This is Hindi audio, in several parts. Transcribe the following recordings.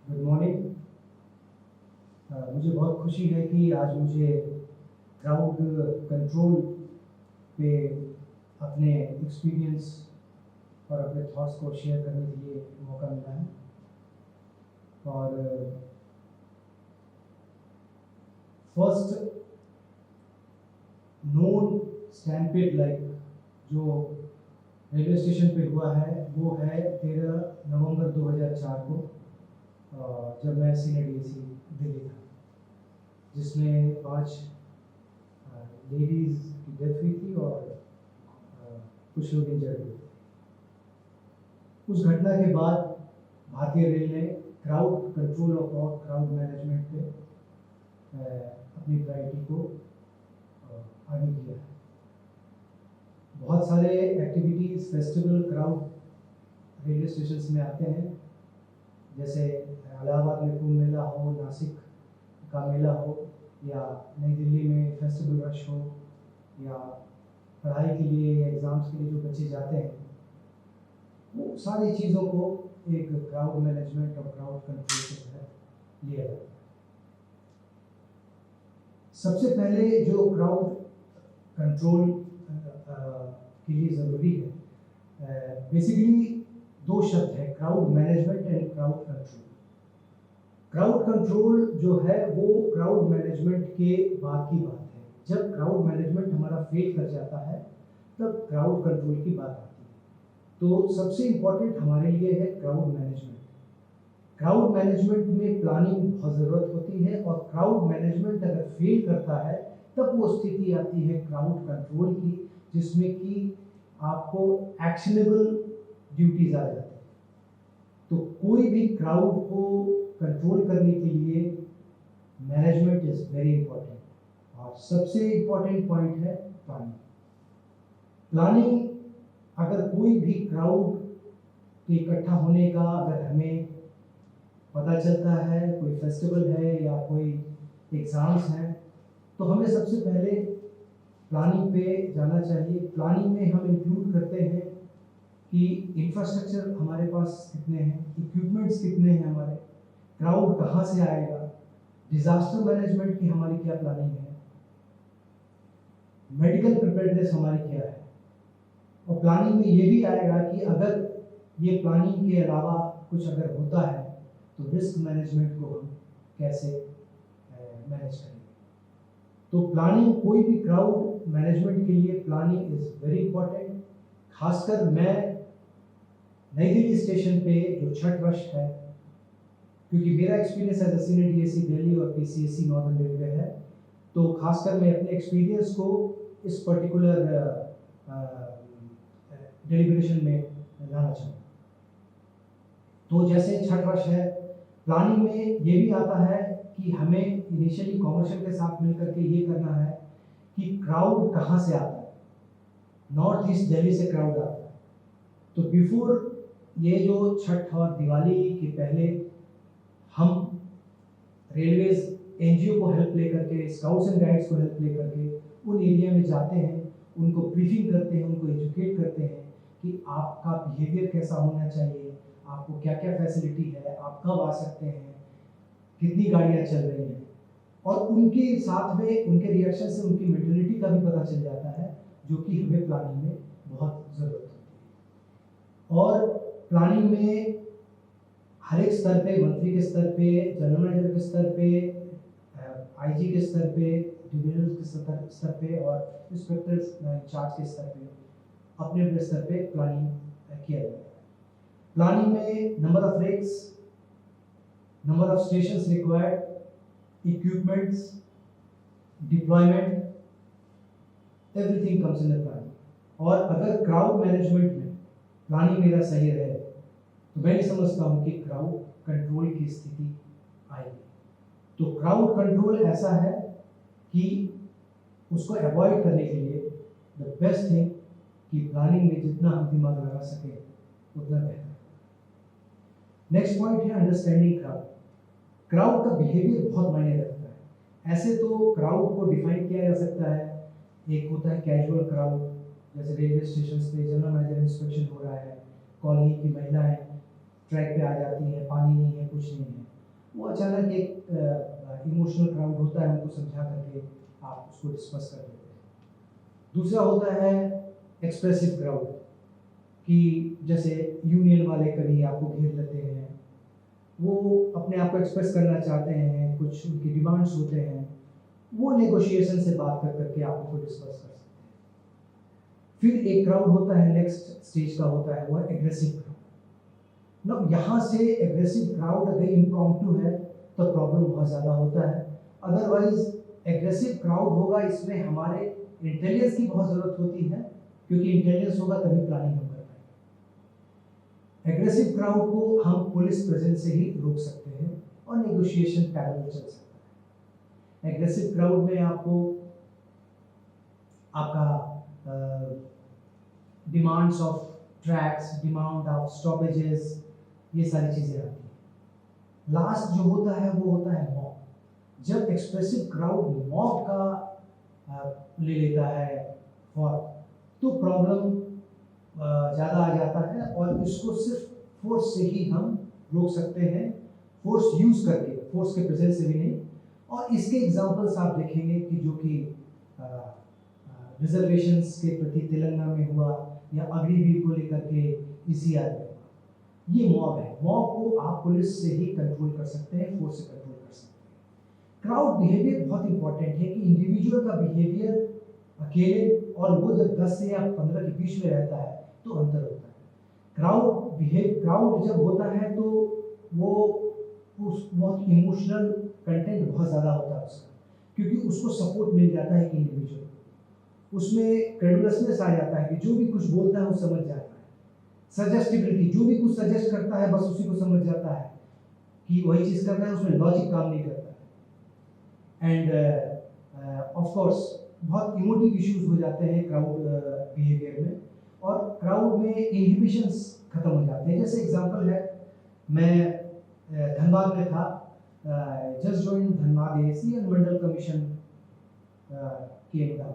Good morning. मुझे बहुत खुशी है कि आज मुझे क्राउड कंट्रोल पे अपने एक्सपीरियंस और अपने थॉट्स को शेयर करने के लिए मौका मिला है। और फर्स्ट नोन स्टैम्पेड लाइक जो रेलवे स्टेशन पे हुआ है वो है 13 नवंबर 2004 को, जब मैं सीनियर डीएसी दिल्ली था, जिसमें 5 लेडीज़ की डेथ हुई थी और कुछ लोग इंजर्ड हुए थे। उस घटना के बाद भारतीय रेल ने क्राउड कंट्रोल और क्राउड मैनेजमेंट पे अपनी प्रायोरिटी को आगे किया है। बहुत सारे activities, festival crowd railway station में आते हैं, जैसे इलाहाबाद में कुंभ मेला हो, नासिक का मेला हो, या नई दिल्ली में फेस्टिवल रश हो, या पढ़ाई के लिए या एग्ज़ाम्स के लिए जो बच्चे जाते हैं, वो सारी चीज़ों को एक क्राउड मैनेजमेंट और क्राउड कंट्रोल के तहत लिया जाता है। सबसे पहले जो क्राउड कंट्रोल के लिए ज़रूरी है, बेसिकली 2 शब्द है, crowd management and crowd control. Crowd control जो है वो क्राउड मैनेजमेंट के बाद की बात है। जब क्राउड मैनेजमेंट हमारा फेल कर जाता है तब क्राउड कंट्रोल की बात आती है। तो सबसे इम्पोर्टेंट हमारे लिए है क्राउड मैनेजमेंट। क्राउड मैनेजमेंट में प्लानिंग बहुत ज़रूरत होती है, और क्राउड मैनेजमेंट अगर फेल करता है तब वो स्थिति आती है क्राउड कंट्रोल की, जिसमें कि आपको एक्शनेबल ड्यूटीज़ आ जाती हैं। तो कोई भी क्राउड को कंट्रोल करने के लिए मैनेजमेंट इज़ वेरी इंपॉर्टेंट, और सबसे इम्पॉर्टेंट पॉइंट है प्लानिंग। प्लानिंग, अगर कोई भी क्राउड के इकट्ठा होने का अगर हमें पता चलता है, कोई फेस्टिवल है या कोई एग्ज़ाम्स हैं, तो हमें सबसे पहले प्लानिंग पे जाना चाहिए। प्लानिंग में हम इंक्लूड करते हैं कि इंफ्रास्ट्रक्चर हमारे पास कितने हैं, इक्विपमेंट्स कितने हैं, हमारे क्राउड कहाँ से आएगा, डिज़ास्टर मैनेजमेंट की हमारी क्या प्लानिंग है, मेडिकल प्रिपेयर्डनेस हमारी क्या है। और प्लानिंग में ये भी आएगा कि अगर ये प्लानिंग के अलावा कुछ अगर होता है तो रिस्क मैनेजमेंट को हम कैसे मैनेज करेंगे। तो प्लानिंग, कोई भी क्राउड मैनेजमेंट के लिए प्लानिंग इज़ वेरी इंपॉर्टेंट। खासकर मैं नई दिल्ली स्टेशन पे जो छठ रश है, क्योंकि मेरा experience as a senior DAC Delhi और पीसीएससी नॉर्दर्न रेलवे है, तो खासकर मैं अपने एक्सपीरियंस को इस पर्टिकुलर डेलिब्रेशन में लाना चाहूँगा। तो जैसे छठ रश है, प्लानिंग में ये भी आता है कि हमें इनिशियली कॉमर्शियल के साथ मिलकर के ये करना है कि क्राउड कहाँ से आता है। नॉर्थ ईस्ट दिल्ली से क्राउड आता है, तो बिफोर ये जो छठ और दिवाली के पहले हम रेलवेज एनजीओ को हेल्प लेकर के, स्काउट्स एंड गाइड्स को हेल्प लेकर के उन एरिया में जाते हैं, उनको ब्रीफिंग करते हैं, उनको एजुकेट करते हैं कि आपका बिहेवियर कैसा होना चाहिए, आपको क्या क्या फैसिलिटी है, आप कब आ सकते हैं, कितनी गाड़ियाँ चल रही हैं। और उनके साथ में उनके रिएक्शन से उनकी मेंटलिटी का भी पता चल जाता है, जो कि हमें प्लानिंग में बहुत ज़रूरत होती है। और प्लानिंग में हर एक स्तर पे, मंत्री के स्तर पे, जनरल मैनेजर के स्तर पे, आईजी के स्तर पे, डिविजनल के स्तर पे और इंस्पेक्टर इंचार्ज के स्तर पे अपने अपने स्तर पे प्लानिंग किया जाता है। प्लानिंग में number of rakes, number of stations required, equipments, deployment, everything comes in the planning. और अगर क्राउड मैनेजमेंट में प्लानिंग मेरा सही रहे तो मैं नहीं समझता हूँ कि क्राउड कंट्रोल की स्थिति आएगी। तो क्राउड कंट्रोल ऐसा है कि उसको अवॉइड करने के लिए द बेस्ट थिंग कि प्लानिंग में जितना हम दिमाग लगा सके उतना बेहतर। नेक्स्ट पॉइंट है अंडरस्टैंडिंग क्राउड। क्राउड का बिहेवियर बहुत मायने रखता है। ऐसे तो क्राउड को डिफाइन किया जा सकता है, एक होता है कैजुअल क्राउड, जैसे रेलवे स्टेशन पे जनरल मैनेजर इंस्पेक्शन हो रहा है, कॉलोनी की महिलाएं ट्रैक पे आ जाती हैं, पानी नहीं है, कुछ नहीं है, वो अचानक एक इमोशनल क्राउड होता है, उनको समझा करके आप उसको डिस्कस कर देते हैं। दूसरा होता है एक्सप्रेसिव क्राउड, कि जैसे यूनियन वाले कभी आपको घेर लेते हैं, वो अपने आप को एक्सप्रेस करना चाहते हैं, कुछ उनकी डिमांड्स होते हैं, वो नेगोशिएशन से बात कर करके आप उनको डिस्कस कर सकते हैं। फिर एक क्राउड होता है, नेक्स्ट स्टेज का होता है, वो है एग्रेसिव क्राउड। ना यहाँ से एग्रेसिव क्राउड अगर इम्प्रॉम्प्टू है तो प्रॉब्लम बहुत ज़्यादा होता है। अदरवाइज एग्रेसिव क्राउड होगा, इसमें हमारे इंटेलिजेंस की बहुत ज़रूरत होती है, क्योंकि इंटेलिजेंस होगा तभी प्लानिंग हम कर पाएंगे। एग्रेसिव क्राउड को हम पुलिस प्रेजेंस से ही रोक सकते हैं और नेगोशिएशन पैरेलल चल सकता है। एग्रेसिव क्राउड में आपको आपका demands of tracks, demand of stoppages, ये सारी चीज़ें आती हैं। लास्ट जो होता है वो होता है मॉब। जब एक्सप्रेसिव क्राउड मॉब का ले लेता है फॉर्म, तो प्रॉब्लम ज़्यादा आ जाता है, और इसको सिर्फ फोर्स से ही हम रोक सकते हैं, फोर्स यूज़ करके, फोर्स के प्रेजेंस से भी नहीं। और इसके एग्जांपल्स आप देखेंगे कि जो कि रिजर्वेशंस के प्रति तेलंगाना में हुआ, या अग्निवीर को लेकर के ईसीआर में हुआ, ये मॉब है। मॉब को आप पुलिस से ही कंट्रोल कर सकते हैं, फोर्स से कंट्रोल कर सकते हैं। क्राउड बिहेवियर बहुत इंपॉर्टेंट है, कि इंडिविजुअल का बिहेवियर अकेले और वो जब 10 से या 15 के बीच में रहता है तो अंतर होता है। क्राउड जब होता है तो वो उस बहुत इमोशनल कंटेंट बहुत ज़्यादा होता है उसका, क्योंकि उसको सपोर्ट मिल जाता है कि इंडिविजुअल, उसमें क्रेडुलसनेस आ जाता है, कि जो भी कुछ बोलता है वो समझ जाता है। सजेस्टिबिलिटी, जो भी कुछ सजेस्ट करता है बस उसी को समझ जाता है कि वही चीज़ करना है, उसमें लॉजिक काम नहीं करता है। एंड ऑफ कोर्स बहुत इमोटिव इश्यूज हो जाते हैं क्राउड बिहेवियर में, और क्राउड में इनहिबिशंस खत्म हो जाते हैं। जैसे एग्जांपल है, मैं धनबाद में था, just join Dhanbad AAC and Mandal commission came down.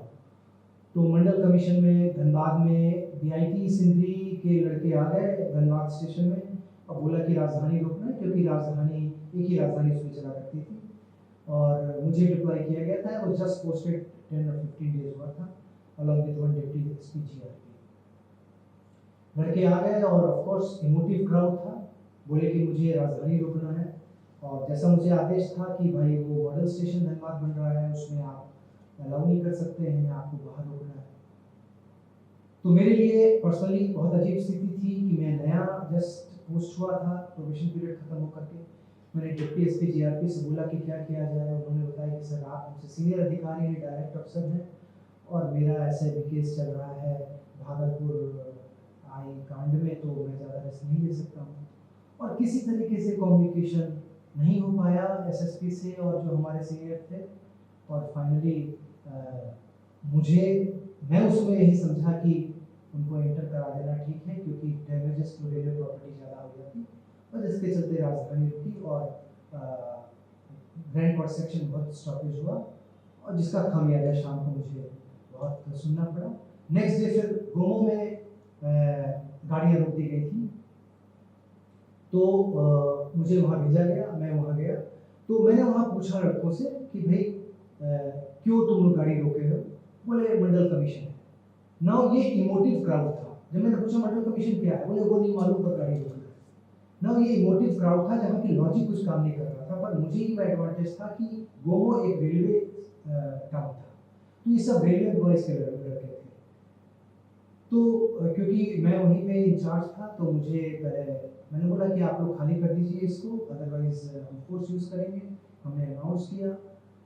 तो मंडल कमीशन में धनबाद में डीआईटी सिंधरी के लड़के आ गए धनबाद स्टेशन में, और बोला कि राजधानी रोकना है, क्योंकि राजधानी एक ही राजधानी उसमें चला करती थी, और मुझे डिप्लॉय किया गया था। वो जस्ट पोस्टेड 10 और 15 डेज हुआ था, along with one deputy SP GRP. लड़के आ गए, और ऑफ कोर्स इमोटिव क्राउड था, बोले कि मुझे राजधानी रोकना है, और जैसा मुझे आदेश था कि भाई वो मॉडल स्टेशन धनबाद बन रहा है, उसमें आप अलाउ नहीं कर सकते हैं, आपको बाहर रोकना है। तो मेरे लिए पर्सनली बहुत अजीब स्थिति थी कि मैं नया जस्ट पोस्ट हुआ था, प्रोबेशन पीरियड खत्म होकर के। मैंने डिप्टी एसपी जीआरपी से बोला कि क्या किया जाए। उन्होंने बताया कि सर आप हमसे सीनियर अधिकारी हैं, डायरेक्ट अफसर हैं, और मेरा ऐसे भी केस चल रहा है भागलपुर आई कांड में, तो मैं ज़्यादा रिस्क नहीं ले सकता हूँ। और किसी तरीके से कम्युनिकेशन नहीं हो पाया एसएसपी से और जो हमारे सीनियर थे, और फाइनली मैं उसमें यही समझा कि उनको एंटर करा देना ठीक है, क्योंकि डैमेजेस टू रेलवे प्रॉपर्टी ज़्यादा हो जाती, और जिसके चलते राजधानी रुकी, और ग्रैंड कोर्ट सेक्शन बहुत स्टॉपेज हुआ, और जिसका खामियाजा शाम को मुझे बहुत सुनना पड़ा। नेक्स्ट डे फिर गोमो में गाड़ियाँ रोक दी गई थी, तो मुझे वहाँ भेजा गया, मैं वहाँ गया। तो मैंने वहाँ पूछा लड़कों से कि भाई क्यों तुम लोग गाड़ी रोके हो? बोले मंडल कमीशन है। नाउ ये इमोटिव क्राउड था। जब मैंने पूछा मंडल कमीशन क्या है, बोले वो नहीं मालूम पर गाड़ी रोक रहा है। नाउ ये इमोटिव क्राउड था, जहाँ की लॉजिक कुछ काम नहीं कर रहा था, पर मुझे ये एडवांटेज था कि गोमो एक रेलवे टाउन था, तो ये सब रेलवे एम्प्लॉइज के लड़के थे। तो क्योंकि मैं वहीं पे इंचार्ज था, तो मुझे पहले मैंने बोला कि आप लोग खाली कर दीजिए इसको, अदरवाइज हम फोर्स यूज़ करेंगे। हमने अनाउंस किया,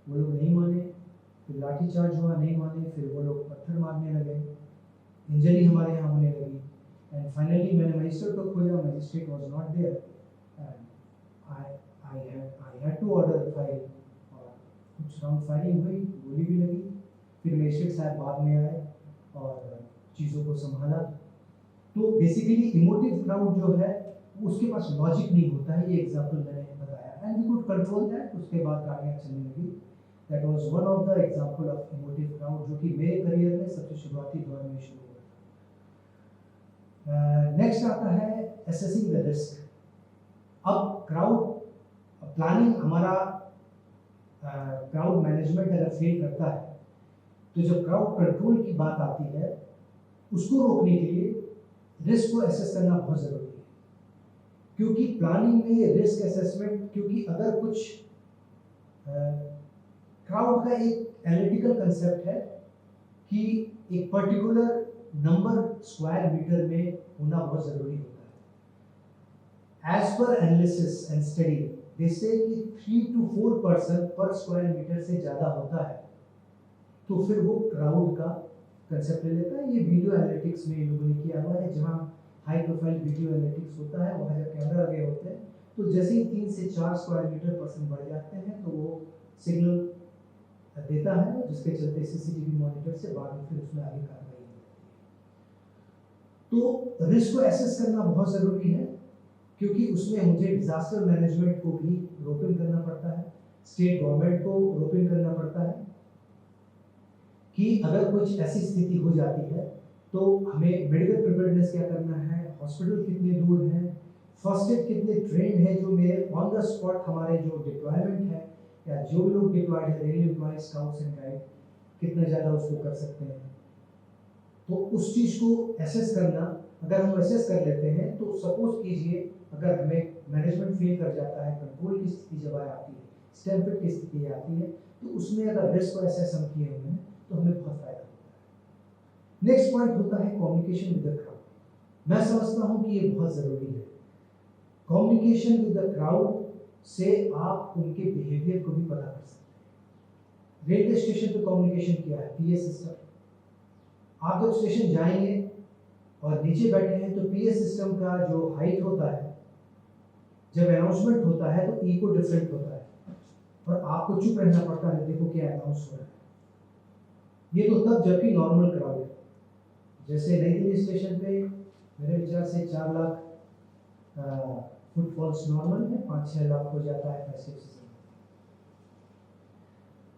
वो लोग नहीं माने, फिर लाठी चार्ज हुआ, नहीं माने, फिर वो लोग पत्थर मारने लगे, इंजरी हमारे यहाँ होने लगी। एंड फाइनली मैंने मजिस्ट्रेट को खोजा, magistrate was not there, and I had to order fire, और कुछ राउंड फायरिंग हुई, गोली भी लगी। फिर मजिस्ट्रेट साहब बाद में आए और चीज़ों को संभाला। तो बेसिकली इमोटिव क्राउड जो है उसके पास लॉजिक नहीं होता है, ये एग्जांपल मैंने बताया, and we could control that. उसके बाद गाड़ियाँ चलने लगी। That was one of the example of emotive crowd, जो कि मेरे करियर में सबसे शुरुआती दौर में शुरू हुआ था। नेक्स्ट आता है असेसिंग द रिस्क। अब क्राउड प्लानिंग हमारा क्राउड मैनेजमेंट अगर फेल करता है तो जब क्राउड कंट्रोल की बात आती है उसको रोकने के लिए रिस्क को एसेस करना बहुत ज़रूरी है। क्योंकि प्लानिंग में रिस्क एसेसमेंट, क्योंकि अगर कुछ क्राउड का एक एनालिटिकल कंसेप्ट है कि एक पर्टिकुलर नंबर स्क्वायर मीटर में होना बहुत ज़रूरी होता है। As per analysis and study दे से कि 3 to 4% पर स्क्वायर मीटर से ज़्यादा होता है तो फिर वो क्राउड का कंसेप्ट ले लेता है। ये वीडियो एनालिटिक्स में इन लोगों ने किया हुआ है, जहाँ हाई प्रोफाइल वीडियो एनालिटिक्स होता है, वहाँ जब कैमरा लगे होते हैं तो जैसे ही 3 से 4 स्क्वायर मीटर परसेंट बढ़ जाते हैं तो वो सिग्नल देता है, जिसके चलते सीसीटीवी मॉनिटर से बाद में फिर उसमें आगे कार्रवाई होती है। तो रिस्क को एसेस करना बहुत ज़रूरी है, क्योंकि उसमें मुझे डिजास्टर मैनेजमेंट को भी रोप इन करना पड़ता है, स्टेट गवर्नमेंट को रोप इन करना पड़ता है कि अगर कुछ ऐसी स्थिति हो जाती है तो हमें मेडिकल प्रिपेयर्डनेस क्या करना है, हॉस्पिटल कितने दूर है, फर्स्ट एड कितने ट्रेंड है, जो मेरे ऑन द स्पॉट हमारे जो डिप्लॉयमेंट है या जो लोग डिप्लॉयड है, rail employ, scouts and guide, कितना ज़्यादा उसको कर सकते हैं। तो उस चीज़ को एसेस करना, अगर हम एसेस कर लेते हैं तो सपोज कीजिए अगर हमें मैनेजमेंट फेल कर जाता है, कंट्रोल की स्थिति जब आती है, स्टैम्पेड की स्थिति आती है, तो उसमें अगर रिस्क को एसेस हम किए हुए हैं तो हमें बहुत फायदा होता है। नेक्स्ट पॉइंट होता है कम्युनिकेशन विद द क्राउड। मैं समझता हूँ कि ये बहुत ज़रूरी है। कम्युनिकेशन विद द क्राउड से आप उनके बिहेवियर को भी पता कर सकते हैं। रेलवे स्टेशन पे कम्युनिकेशन क्या है, पीए सिस्टम। आप जब स्टेशन जाएंगे और नीचे बैठे हैं तो पीए सिस्टम का जो हाइट होता है, जब अनाउंसमेंट होता है तो इको डिफरेंट होता है और आपको चुप रहना पड़ता है, देखो क्या अनाउंस हो रहा है। ये तो तब जबकि नॉर्मल क्राउड है। जैसे नई दिल्ली स्टेशन पे मेरे विचार से 4 लाख फुटफॉल्स नॉर्मल है, 5-6 लाख हो जाता है फेस्टिव सीजन।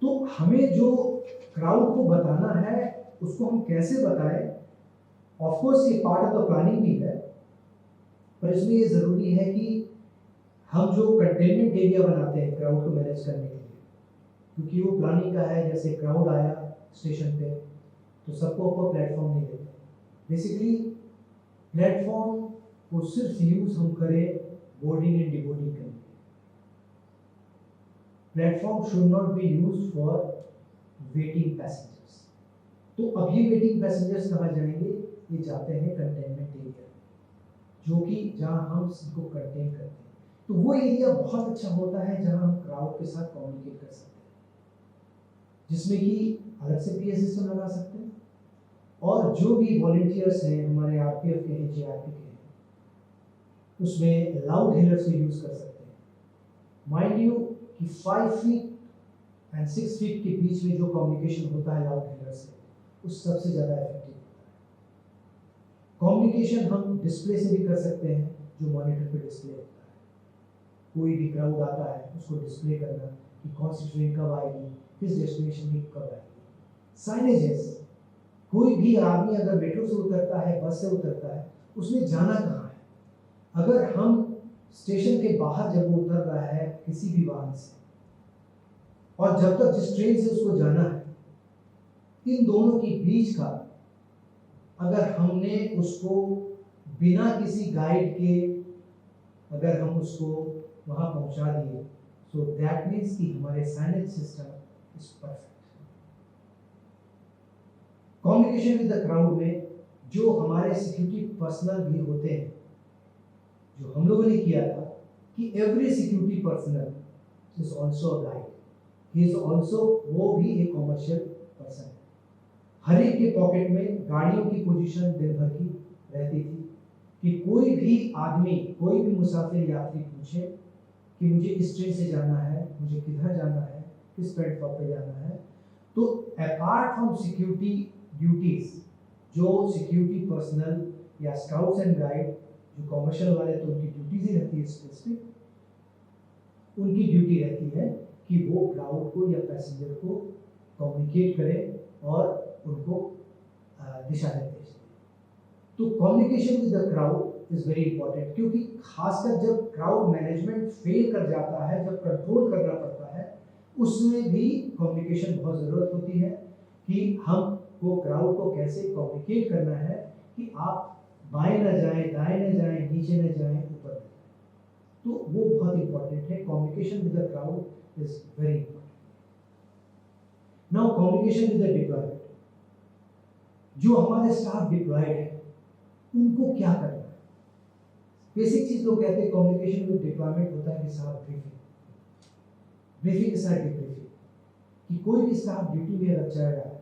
तो हमें जो क्राउड को बताना है उसको हम कैसे बताएं, ऑफ कोर्स ये पार्ट ऑफ द प्लानिंग भी है, पर इसमें ये ज़रूरी है कि हम जो कंटेनमेंट एरिया बनाते हैं क्राउड को मैनेज करने के लिए, क्योंकि वो प्लानिंग का है। जैसे क्राउड आया स्टेशन पे तो सबको ऊपर प्लेटफॉर्म नहीं देते। बेसिकली प्लेटफॉर्म को सिर्फ यूज़ हम करें बोर्डिंग एंड डिबोर्डिंग करने। Platform should not be used for waiting passengers. तो अब ये वेटिंग पैसेंजर्स कहाँ जाएंगे, ये जाते हैं कंटेनमेंट एरिया, जो कि जहाँ हम इसको कंटेन करते हैं। तो वो एरिया बहुत अच्छा होता है जहाँ हम क्राउड के साथ कम्युनिकेट कर सकते हैं, जिसमें कि अलग से पीए सिस्टम लगा सकते हैं और जो भी वॉलंटियर्स हैं हमारे आरपीएफ के हैं, जीआरपी के हैं, उसमें लाउड हेलर्स को यूज़ कर सकते हैं। माइंड यू कि 5 फीट एंड 6 फीट के बीच में जो कम्युनिकेशन होता है लाउड हेलर से, उस सबसे ज़्यादा इफेक्टिव होता है। कम्युनिकेशन हम डिस्प्ले से भी कर सकते हैं, जो मॉनिटर पे डिस्प्ले होता है। कोई भी क्राउड आता है उसको डिस्प्ले करना कि कौन सी ट्रेन कब आएगी, किस डेस्टिनेशन की कब आएगी। साइनेजेस, कोई भी आदमी अगर मेट्रो से उतरता है, बस से उतरता है, उसने जाना कहाँ है। अगर हम स्टेशन के बाहर जब वो उतर रहा है किसी भी वाहन से, और जब तक जिस ट्रेन से उसको जाना है, इन दोनों के बीच का अगर हमने उसको बिना किसी गाइड के अगर हम उसको वहाँ पहुँचा दिए, सो दैट मीन्स कि हमारे signage system is perfect. Communication with the crowd में जो हमारे सिक्योरिटी पर्सनल भी होते हैं, जो हम लोगों ने किया था कि every security personal is also a guide, he is also, वो भी एक कॉमर्शियल पर्सन है। हर एक के पॉकेट में गाड़ियों की पोजीशन दिन भर की रहती थी कि कोई भी आदमी, कोई भी मुसाफिर यात्री पूछे कि मुझे इस ट्रेन से जाना है, मुझे किधर जाना है, किस प्लेटफॉर्म पे जाना है, तो अपार्ट फ्रॉम सिक्योरिटी ड्यूटीज, जो सिक्योरिटी पर्सनल या स्काउट्स एंड गाइड जो कॉमर्शियल वाले, तो उनकी ड्यूटीज ही रहती है स्पेसिफिक, उनकी ड्यूटी रहती है कि वो क्राउड को या पैसेंजर को कम्युनिकेट करें और उनको दिशा निर्देश दें। तो communication with the crowd is very important, क्योंकि खासकर जब क्राउड मैनेजमेंट फेल कर जाता है, जब कंट्रोल करना पड़ता है, उसमें भी कम्युनिकेशन बहुत ज़रूरत होती है कि हम वो क्राउड को कैसे कम्युनिकेट करना है कि आप बाएं न जाएं, दाएं न जाएं, नीचे न जाएं, ऊपर न जाएं। तो वो बहुत इंपॉर्टेंट है। Communication with the crowd is very important. Now communication with the deployment, जो हमारे स्टाफ डिप्लॉयड है उनको क्या करना है। बेसिक चीज लोग कहते हैं कम्युनिकेशन विद डिप्लॉयमेंट होता है कि साहब ब्रीफिंग के साथ डिब्रीफिंग, कि कोई भी स्टाफ ड्यूटी में अगर चल रहा है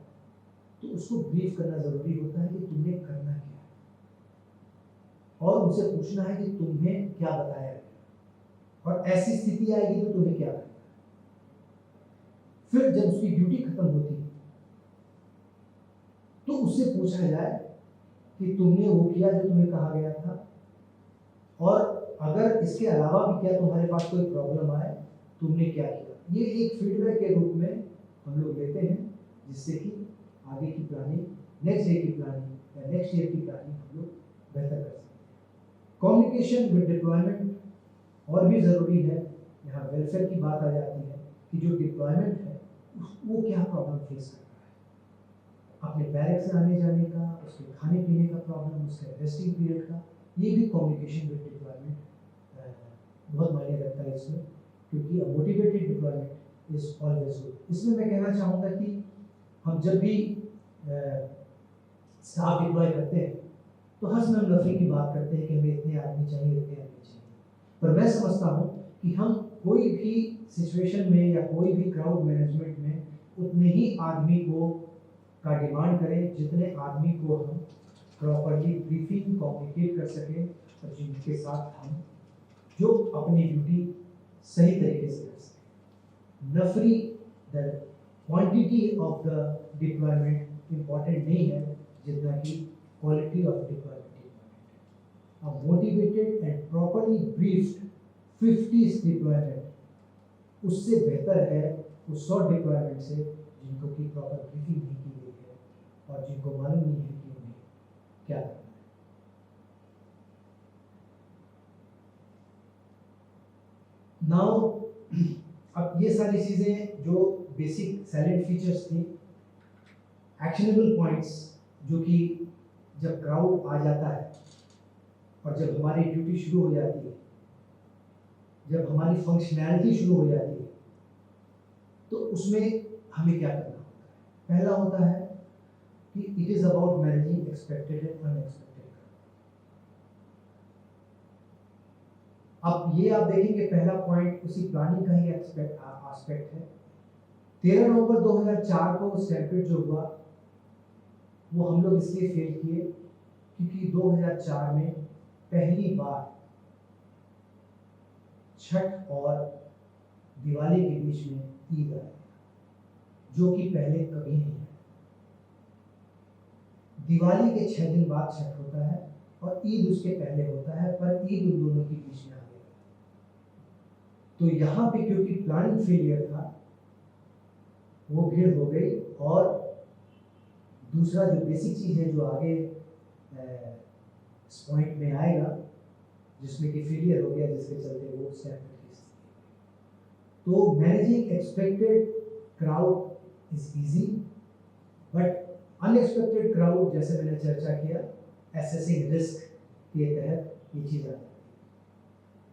तो उसको ब्रीफ करना जरूरी होता है कि तुमने करना क्या है, और उनसे पूछना है कि तुम्हें क्या बताया गया, और ऐसी स्थिति आएगी तो तुम्हें क्या करना है। फिर जब उसकी ड्यूटी खत्म होती है तो उससे पूछा जाए कि तुमने वो किया जो तुम्हें कहा गया था, और अगर इसके अलावा भी क्या तुम्हारे पास कोई प्रॉब्लम आए, तुमने क्या किया। ये एक फीडबैक के रूप में हम लोग लेते हैं, जिससे कि आगे की प्लानिंग, नेक्स्ट डे की प्लानिंग या नेक्स्ट ईयर की प्लानिंग हम लोग बेहतर कर सकते हैं। कम्युनिकेशन विद डिप्लॉयमेंट और भी ज़रूरी है। यहाँ वेलफेयर की बात आ जाती है कि जो डिप्लॉयमेंट है वो क्या प्रॉब्लम फेस कर रहा है, अपने बैरक से आने जाने का, उसके खाने पीने का प्रॉब्लम, उसके रेस्टिंग पीरियड का, ये भी कम्युनिकेशन विद डिप्लॉयमेंट बहुत मायने रखता है इसमें, क्योंकि a motivated deployment is always good. इसमें मैं कहना चाहूँगा कि हम जब भी स्टाफ डिप्लॉय करते हैं तो हंसम नफरी की बात करते हैं कि हमें इतने आदमी चाहिए, इतने आदमी चाहिए, पर मैं समझता हूँ कि हम कोई भी सिचुएशन में या कोई भी क्राउड मैनेजमेंट में उतने ही आदमी को का डिमांड करें जितने आदमी को हम प्रॉपरली ब्रीफिंग कम्युनिकेट कर सकें, और जिनके साथ हम जो अपनी ड्यूटी सही तरीके से कर सकें। नफरी, the quantity of the deployment important नहीं है जितना कि quality of deployment. A motivated and properly briefed 50 deployment उससे बेहतर है उस 100 डिप्लॉयमेंट से जिनको की प्रॉपर ब्रीफिंग नहीं की गई है और जिनको मालूम नहीं है कि उन्हें क्या करना है। नाउ अब ये सारी चीज़ें जो बेसिक साइलेंट फीचर्स थी, एक्शनेबल पॉइंट्स, जो कि जब क्राउड आ जाता है और जब हमारी ड्यूटी शुरू हो जाती है, जब हमारी फंक्शनैलिटी शुरू हो जाती है, तो उसमें हमें क्या करना होता है। पहला होता है कि it is about managing expected and unexpected. अब ये आप देखेंगे पहला पॉइंट उसी प्लानिंग का ही एस्पेक्ट है। 13 नवंबर 2004 को स्टैम्पेड जो हुआ वो हम लोग इसलिए फेल किए क्योंकि 2004 में पहली बार छठ और दिवाली के बीच में ईद आया, जो कि पहले कभी नहीं है। दिवाली के 6 दिन बाद छठ होता है और ईद उसके पहले होता है, पर ईद उन दोनों के बीच में आ गया। तो यहाँ पे क्योंकि प्लानिंग फेलियर था, वो भीड़ हो गई। और दूसरा जो बेसिक चीज़ है जो आगे इस पॉइंट में आएगा, जिसमें कि फेलियर हो गया, जिसके चलते वो स्टैम्पेड की स्थिति। तो managing expected crowd is easy, but unexpected crowd, जैसे मैंने चर्चा किया, एसेसिंग रिस्क के तहत ये चीज़ आती है।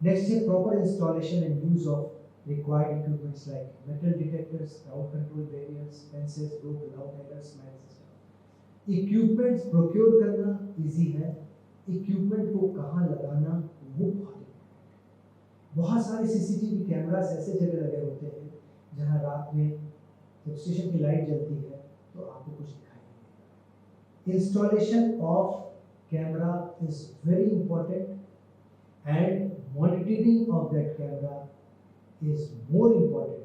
नेक्स्ट है proper installation and use of required equipments like metal detectors, crowd control barriers, fences, rope without errors, smile system। Equipments procure करना इजी है, इक्विपमेंट को कहाँ लगाना वो बहुत इम्पोर्टेंट है। बहुत सारे सीसीटीवी कैमरास ऐसे जगह लगे होते हैं जहाँ रात में जब स्टेशन की लाइट जलती है तो आपको कुछ दिखाई नहीं देगा। Installation of camera is very important and monitoring of that camera is more important।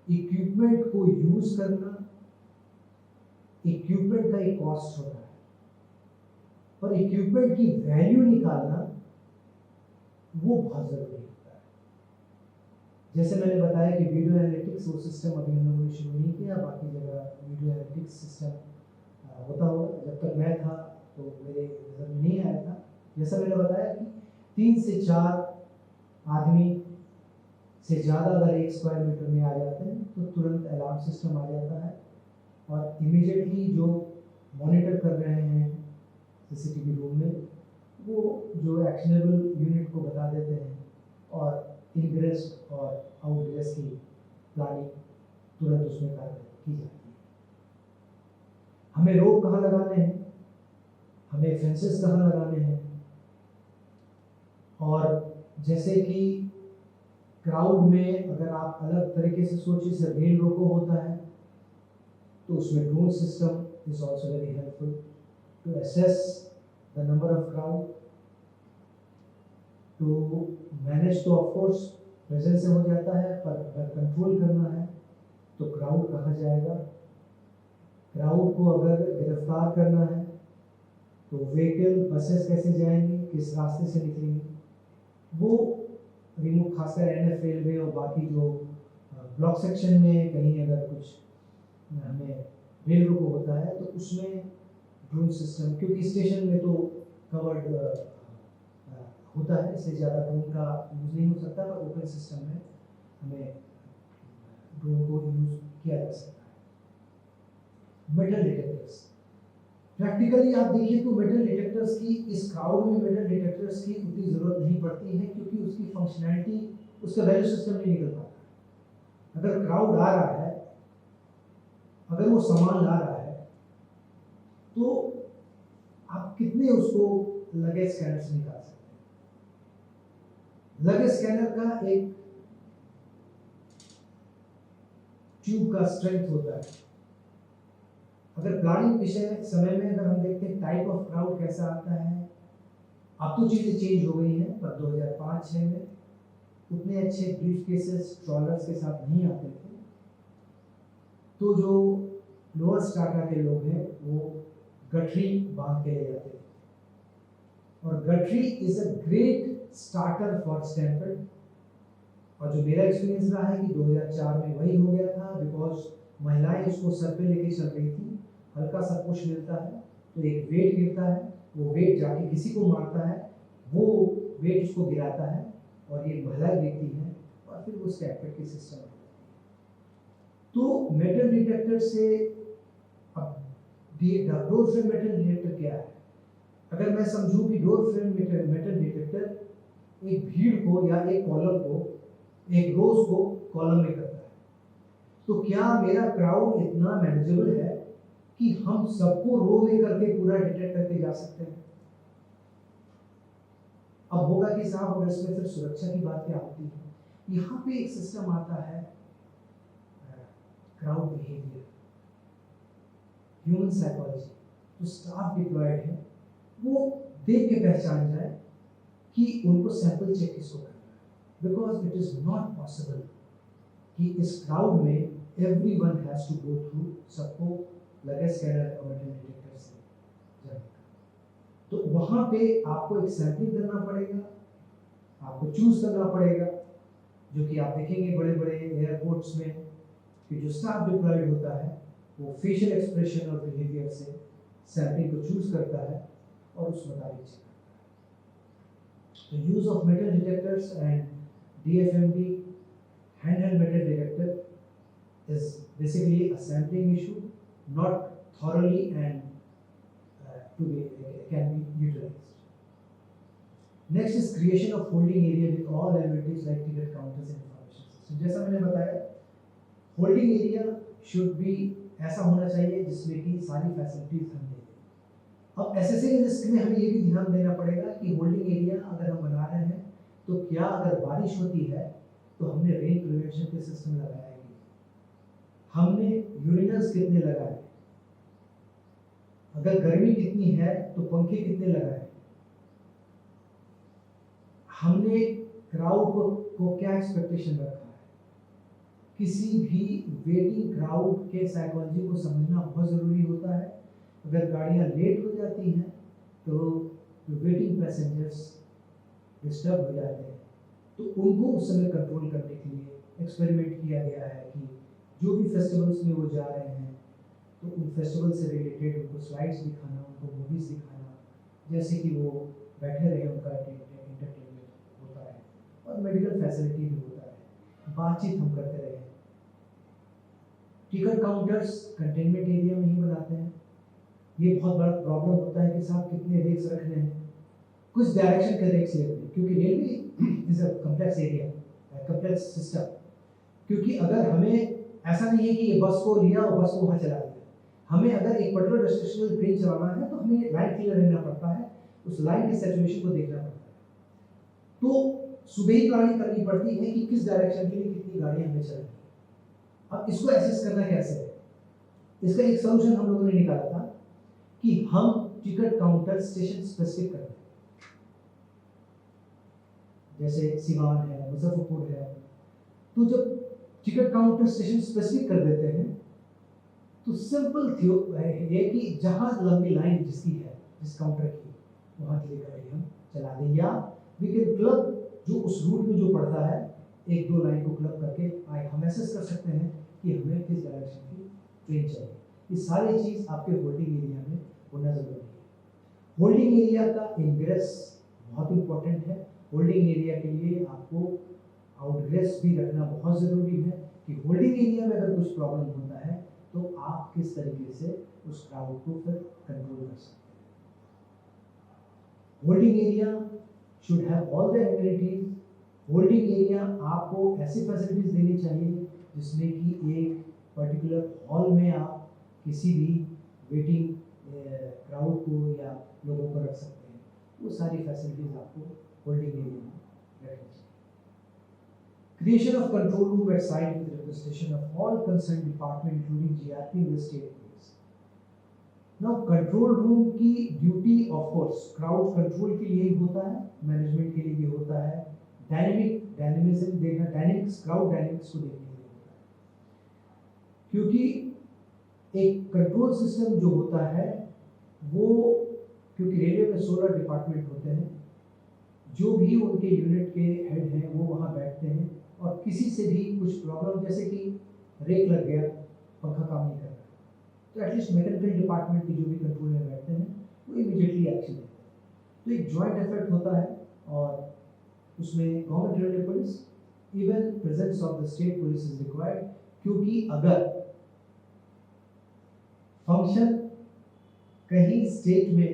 Equipment को यूज करना, इक्विपमेंट का एक कॉस्ट होता है, पर इक्विपमेंट की वैल्यू निकालना वो बहुत जरूरी होता है। जैसे मैंने बताया कि वीडियो एनालिटिक्स वो सिस्टम अभी हम लोगों ने शुरू नहीं किया, बाकी जगह वीडियो एनालिटिक्स सिस्टम होता होगा। जब तक मैं था तो मेरे नज़र में नहीं आया था। जैसा मैंने बताया कि 3 से 4 आदमी से ज़्यादा अगर 1 स्क्वायर मीटर में आ जाते हैं तो तुरंत अलार्म सिस्टम आ जाता है और इमीडिएटली जो मॉनिटर कर रहे हैं सीसीटीवी रूम में, वो जो एक्शनेबल यूनिट को बता देते हैं और इनग्रेस और आउटग्रेस की प्लानिंग तुरंत उसमें कार्य की जाती है। हमें रोड कहाँ लगाने हैं, हमें फेंसेस कहाँ लगाने हैं, और जैसे कि क्राउड में अगर आप अलग तरीके से सोचिए, जैसे रेल रोको होता है तो उसमें drone system is also very helpful to assess the number of crowd, to manage. तो ऑफकोर्स प्रेजेंस से हो जाता है, पर अगर कंट्रोल करना है तो क्राउड कहाँ जाएगा, क्राउड को अगर गिरफ्तार करना है तो व्हीकल बसेस कैसे जाएंगी, किस रास्ते से निकलेंगी, वो रिमूव, खासकर एनएफ रेलवे और बाकी जो ब्लॉक सेक्शन में कहीं अगर कुछ हमें रेल रोको होता है तो उसमें ड्रोन सिस्टम, क्योंकि स्टेशन में तो कवर्ड होता है, इससे ज़्यादा ड्रोन का यूज़ नहीं हो सकता, पर ओपन सिस्टम में हमें ड्रोन को यूज़ किया जा सकता है। मेटल डिटेक्टर्स, प्रैक्टिकली आप देखिए तो मेटल डिटेक्टर्स की, इस क्राउड में मेटल डिटेक्टर्स की उतनी ज़रूरत नहीं पड़ती है, क्योंकि उसकी फंक्शनैलिटी, उसका वैल्यू सिस्टम नहीं निकल पाता। अगर क्राउड आ रहा है, अगर वो सामान ला रहा है, तो आप कितने उसको लगेज स्कैनर से निकाल सकते हैं। लगेज स्कैनर का एक ट्यूब का स्ट्रेंथ होता है। अगर प्लानिंग पिछले समय में अगर हम देखते हैं टाइप ऑफ क्राउड कैसा आता है, अब तो चीज़ें चेंज हो गई हैं, पर 2005-06 में उतने अच्छे ब्रीफ केसेस ट्रॉलर्स के साथ नहीं आते थे। तो जो लोअर स्ट्राटा के लोग हैं वो गठरी बांध के ले जाते थे, और गठरी is a great starter for stampede. और जो मेरा एक्सपीरियंस रहा है कि 2004 में वही हो गया था, बिकॉज महिलाएं उसको सर पे लेके चल रही थी, हल्का सा पुश मिलता है तो एक वेट गिरता है, वो वेट जाके किसी को मारता है, वो वेट उसको गिराता है और ये महिला गिरती है और फिर वो स्टैम्पर्ड के सिस्टम में। तो मेटल डिटेक्टर से, अब डोर फ्रेम मेटल डिटेक्टर क्या है? अगर मैं समझूं कि डोर फ्रेम मेटल डिटेक्टर एक भीड़ को या एक कॉलम को, एक रोज को कॉलम में करता है, तो क्या मेरा क्राउड इतना मैनेजेबल है कि हम सबको रो में करके पूरा डिटेक्ट करके जा सकते हैं? अब होगा कि साहब अगर इसमें फिर सुरक्षा की बात क्या होती है? यहाँ पे एक सिस्टम आता है, क्राउड बिहेवियर, ह्यूमन साइकोलॉजी। जो स्टाफ डिप्लॉयड है वो देख के पहचान जाए कि उनको सैंपल चेक किसको करना है, because it is not possible कि इस क्राउड में everyone has to go through, सबको लगेज स्कैनर और मेटल डिटेक्टर से जाने का। तो वहाँ पे आपको एक सैंपलिंग करना पड़ेगा, आपको चूज करना पड़ेगा, जो कि आप देखेंगे बड़े बड़े एयरपोर्ट्स में कि जो स्टाफ डिप्लॉयड होता है वो फेशियल एक्सप्रेशन और बिहेवियर से सैंपलिंग को चूज करता है और उस मुताबिक चेक करता है। The use of metal detectors and DFMD, handheld metal detector, is basically a sampling issue, not thoroughly and can be utilized. Next is creation of holding area with all amenities like ticket counters and information system. जैसा मैंने बताया, होल्डिंग एरिया शुड बी ऐसा होना चाहिए जिसमें कि सारी फैसिलिटीज हम दें। अब एसेसिंग रिस्क में हमें ये भी ध्यान देना पड़ेगा कि होल्डिंग एरिया अगर हम बना रहे हैं तो क्या अगर बारिश होती है तो हमने रेन प्रिवेंशन के सिस्टम लगाया है, हमने यूरिनल्स कितने लगाए, अगर गर्मी कितनी है तो पंखे कितने लगाए, हमने क्राउड को क्या एक्सपेक्टेशन रखा है। किसी भी वेटिंग क्राउड के साइकोलॉजी को समझना बहुत ज़रूरी होता है। अगर गाड़ियाँ लेट हो जाती हैं तो जो वेटिंग पैसेंजर्स डिस्टर्ब हो जाते हैं, तो उनको उस समय कंट्रोल करने के लिए एक्सपेरिमेंट किया गया है कि जो भी फेस्टिवल्स में वो जा रहे हैं तो तो उन फेस्टिवल से रिलेटेड उनको स्लाइड्स दिखाना, उनको मूवीज़ दिखाना, जैसे कि वो बैठे रहे, उनका एंटरटेनमेंट होता है और मेडिकल फैसिलिटी भी होता है, बातचीत हम करते रहे। टिकट काउंटर्स कंटेनमेंट एरिया में ही बनाते हैं। ये बहुत बड़ा प्रॉब्लम होता है कि साहब कितने रेक्स रखने हैं, कुछ डायरेक्शन के रेक्स लेते हैं, क्योंकि railway is a complex area, complex system. क्योंकि अगर हमें ऐसा नहीं है कि ये बस को लिया और बस को वहाँ चला दिया, हमें अगर एक पर्टिकुलर डेस्टिनेशन ट्रेन चलाना है तो हमें लाइन क्लियर रहना पड़ता है, उस लाइन की सिचुएशन को देखना पड़ता है। तो सुबह ही प्लानिंग करनी पड़ती है कि किस डायरेक्शन के लिए कितनी गाड़ियाँ हमें चलनी है। अब इसको एसेस करना कैसे है, इसका एक सोल्यूशन हम लोगों ने निकाला था कि हम टिकट काउंटर स्टेशन स्पेसिफिक करते हैं। जैसे सिवान है, मुजफ्फरपुर है, तो जब टिकट काउंटर स्टेशन स्पेसिफिक कर देते हैं तो सिंपल ये कि जहाँ लंबी लाइन जिसकी है, जिस काउंटर की, वहाँ के लिए गाड़ी हम चला दें, या वी कैन क्लब जो उस रूट में जो पड़ता है, एक दो लाइन को क्लब करके हम एसेस कर सकते हैं कि हमें किस डायरेक्शन की ट्रेन चाहिए। ये सारी चीज़ आपके होल्डिंग एरिया में होना जरूरी है। होल्डिंग एरिया का इनग्रेस बहुत इंपॉर्टेंट है। होल्डिंग एरिया के लिए आपको आउटग्रेस भी रखना बहुत ज़रूरी है कि होल्डिंग एरिया में अगर कुछ प्रॉब्लम होता है तो आप किस तरीके से उस क्राउड को फिर कंट्रोल कर सकते हैं। Holding area should have all the amenities. Holding area आपको ऐसी फैसिलिटीज देनी चाहिए जिसमें कि एक पर्टिकुलर हॉल में आप किसी भी वेटिंग क्राउड को या लोगों को रख सकते हैं। वो सारी फैसिलिटीज आपको होल्डिंग एरिया में रखनी चाहिए। Creation of control room at site with representation of all concerned department including GRP and the state police. Now control room की duty of course crowd control के लिए ही होता है, मैनेजमेंट के लिए भी होता है, डायनेमिज्म देखना, डायनेमिक्स, क्राउड डायनेमिक्स को देखने के लिए होता है। क्योंकि एक कंट्रोल सिस्टम जो होता है वो, क्योंकि रेलवे में 16 डिपार्टमेंट होते हैं, जो भी उनके यूनिट के हेड हैं वो वहाँ बैठते हैं और किसी से भी कुछ प्रॉब्लम, जैसे कि रेक लग गया, पंखा काम नहीं कर रहा, तो एटलीस्ट मैकेनिकल डिपार्टमेंट के जो भी कंट्रोल में बैठते हैं वो इमीडिएटली एक्शन लेते हैं। तो एक जॉइंट एफर्ट होता है और उसमें government railway police, even presence of the state police is required. क्योंकि अगर फंक्शन कहीं स्टेट में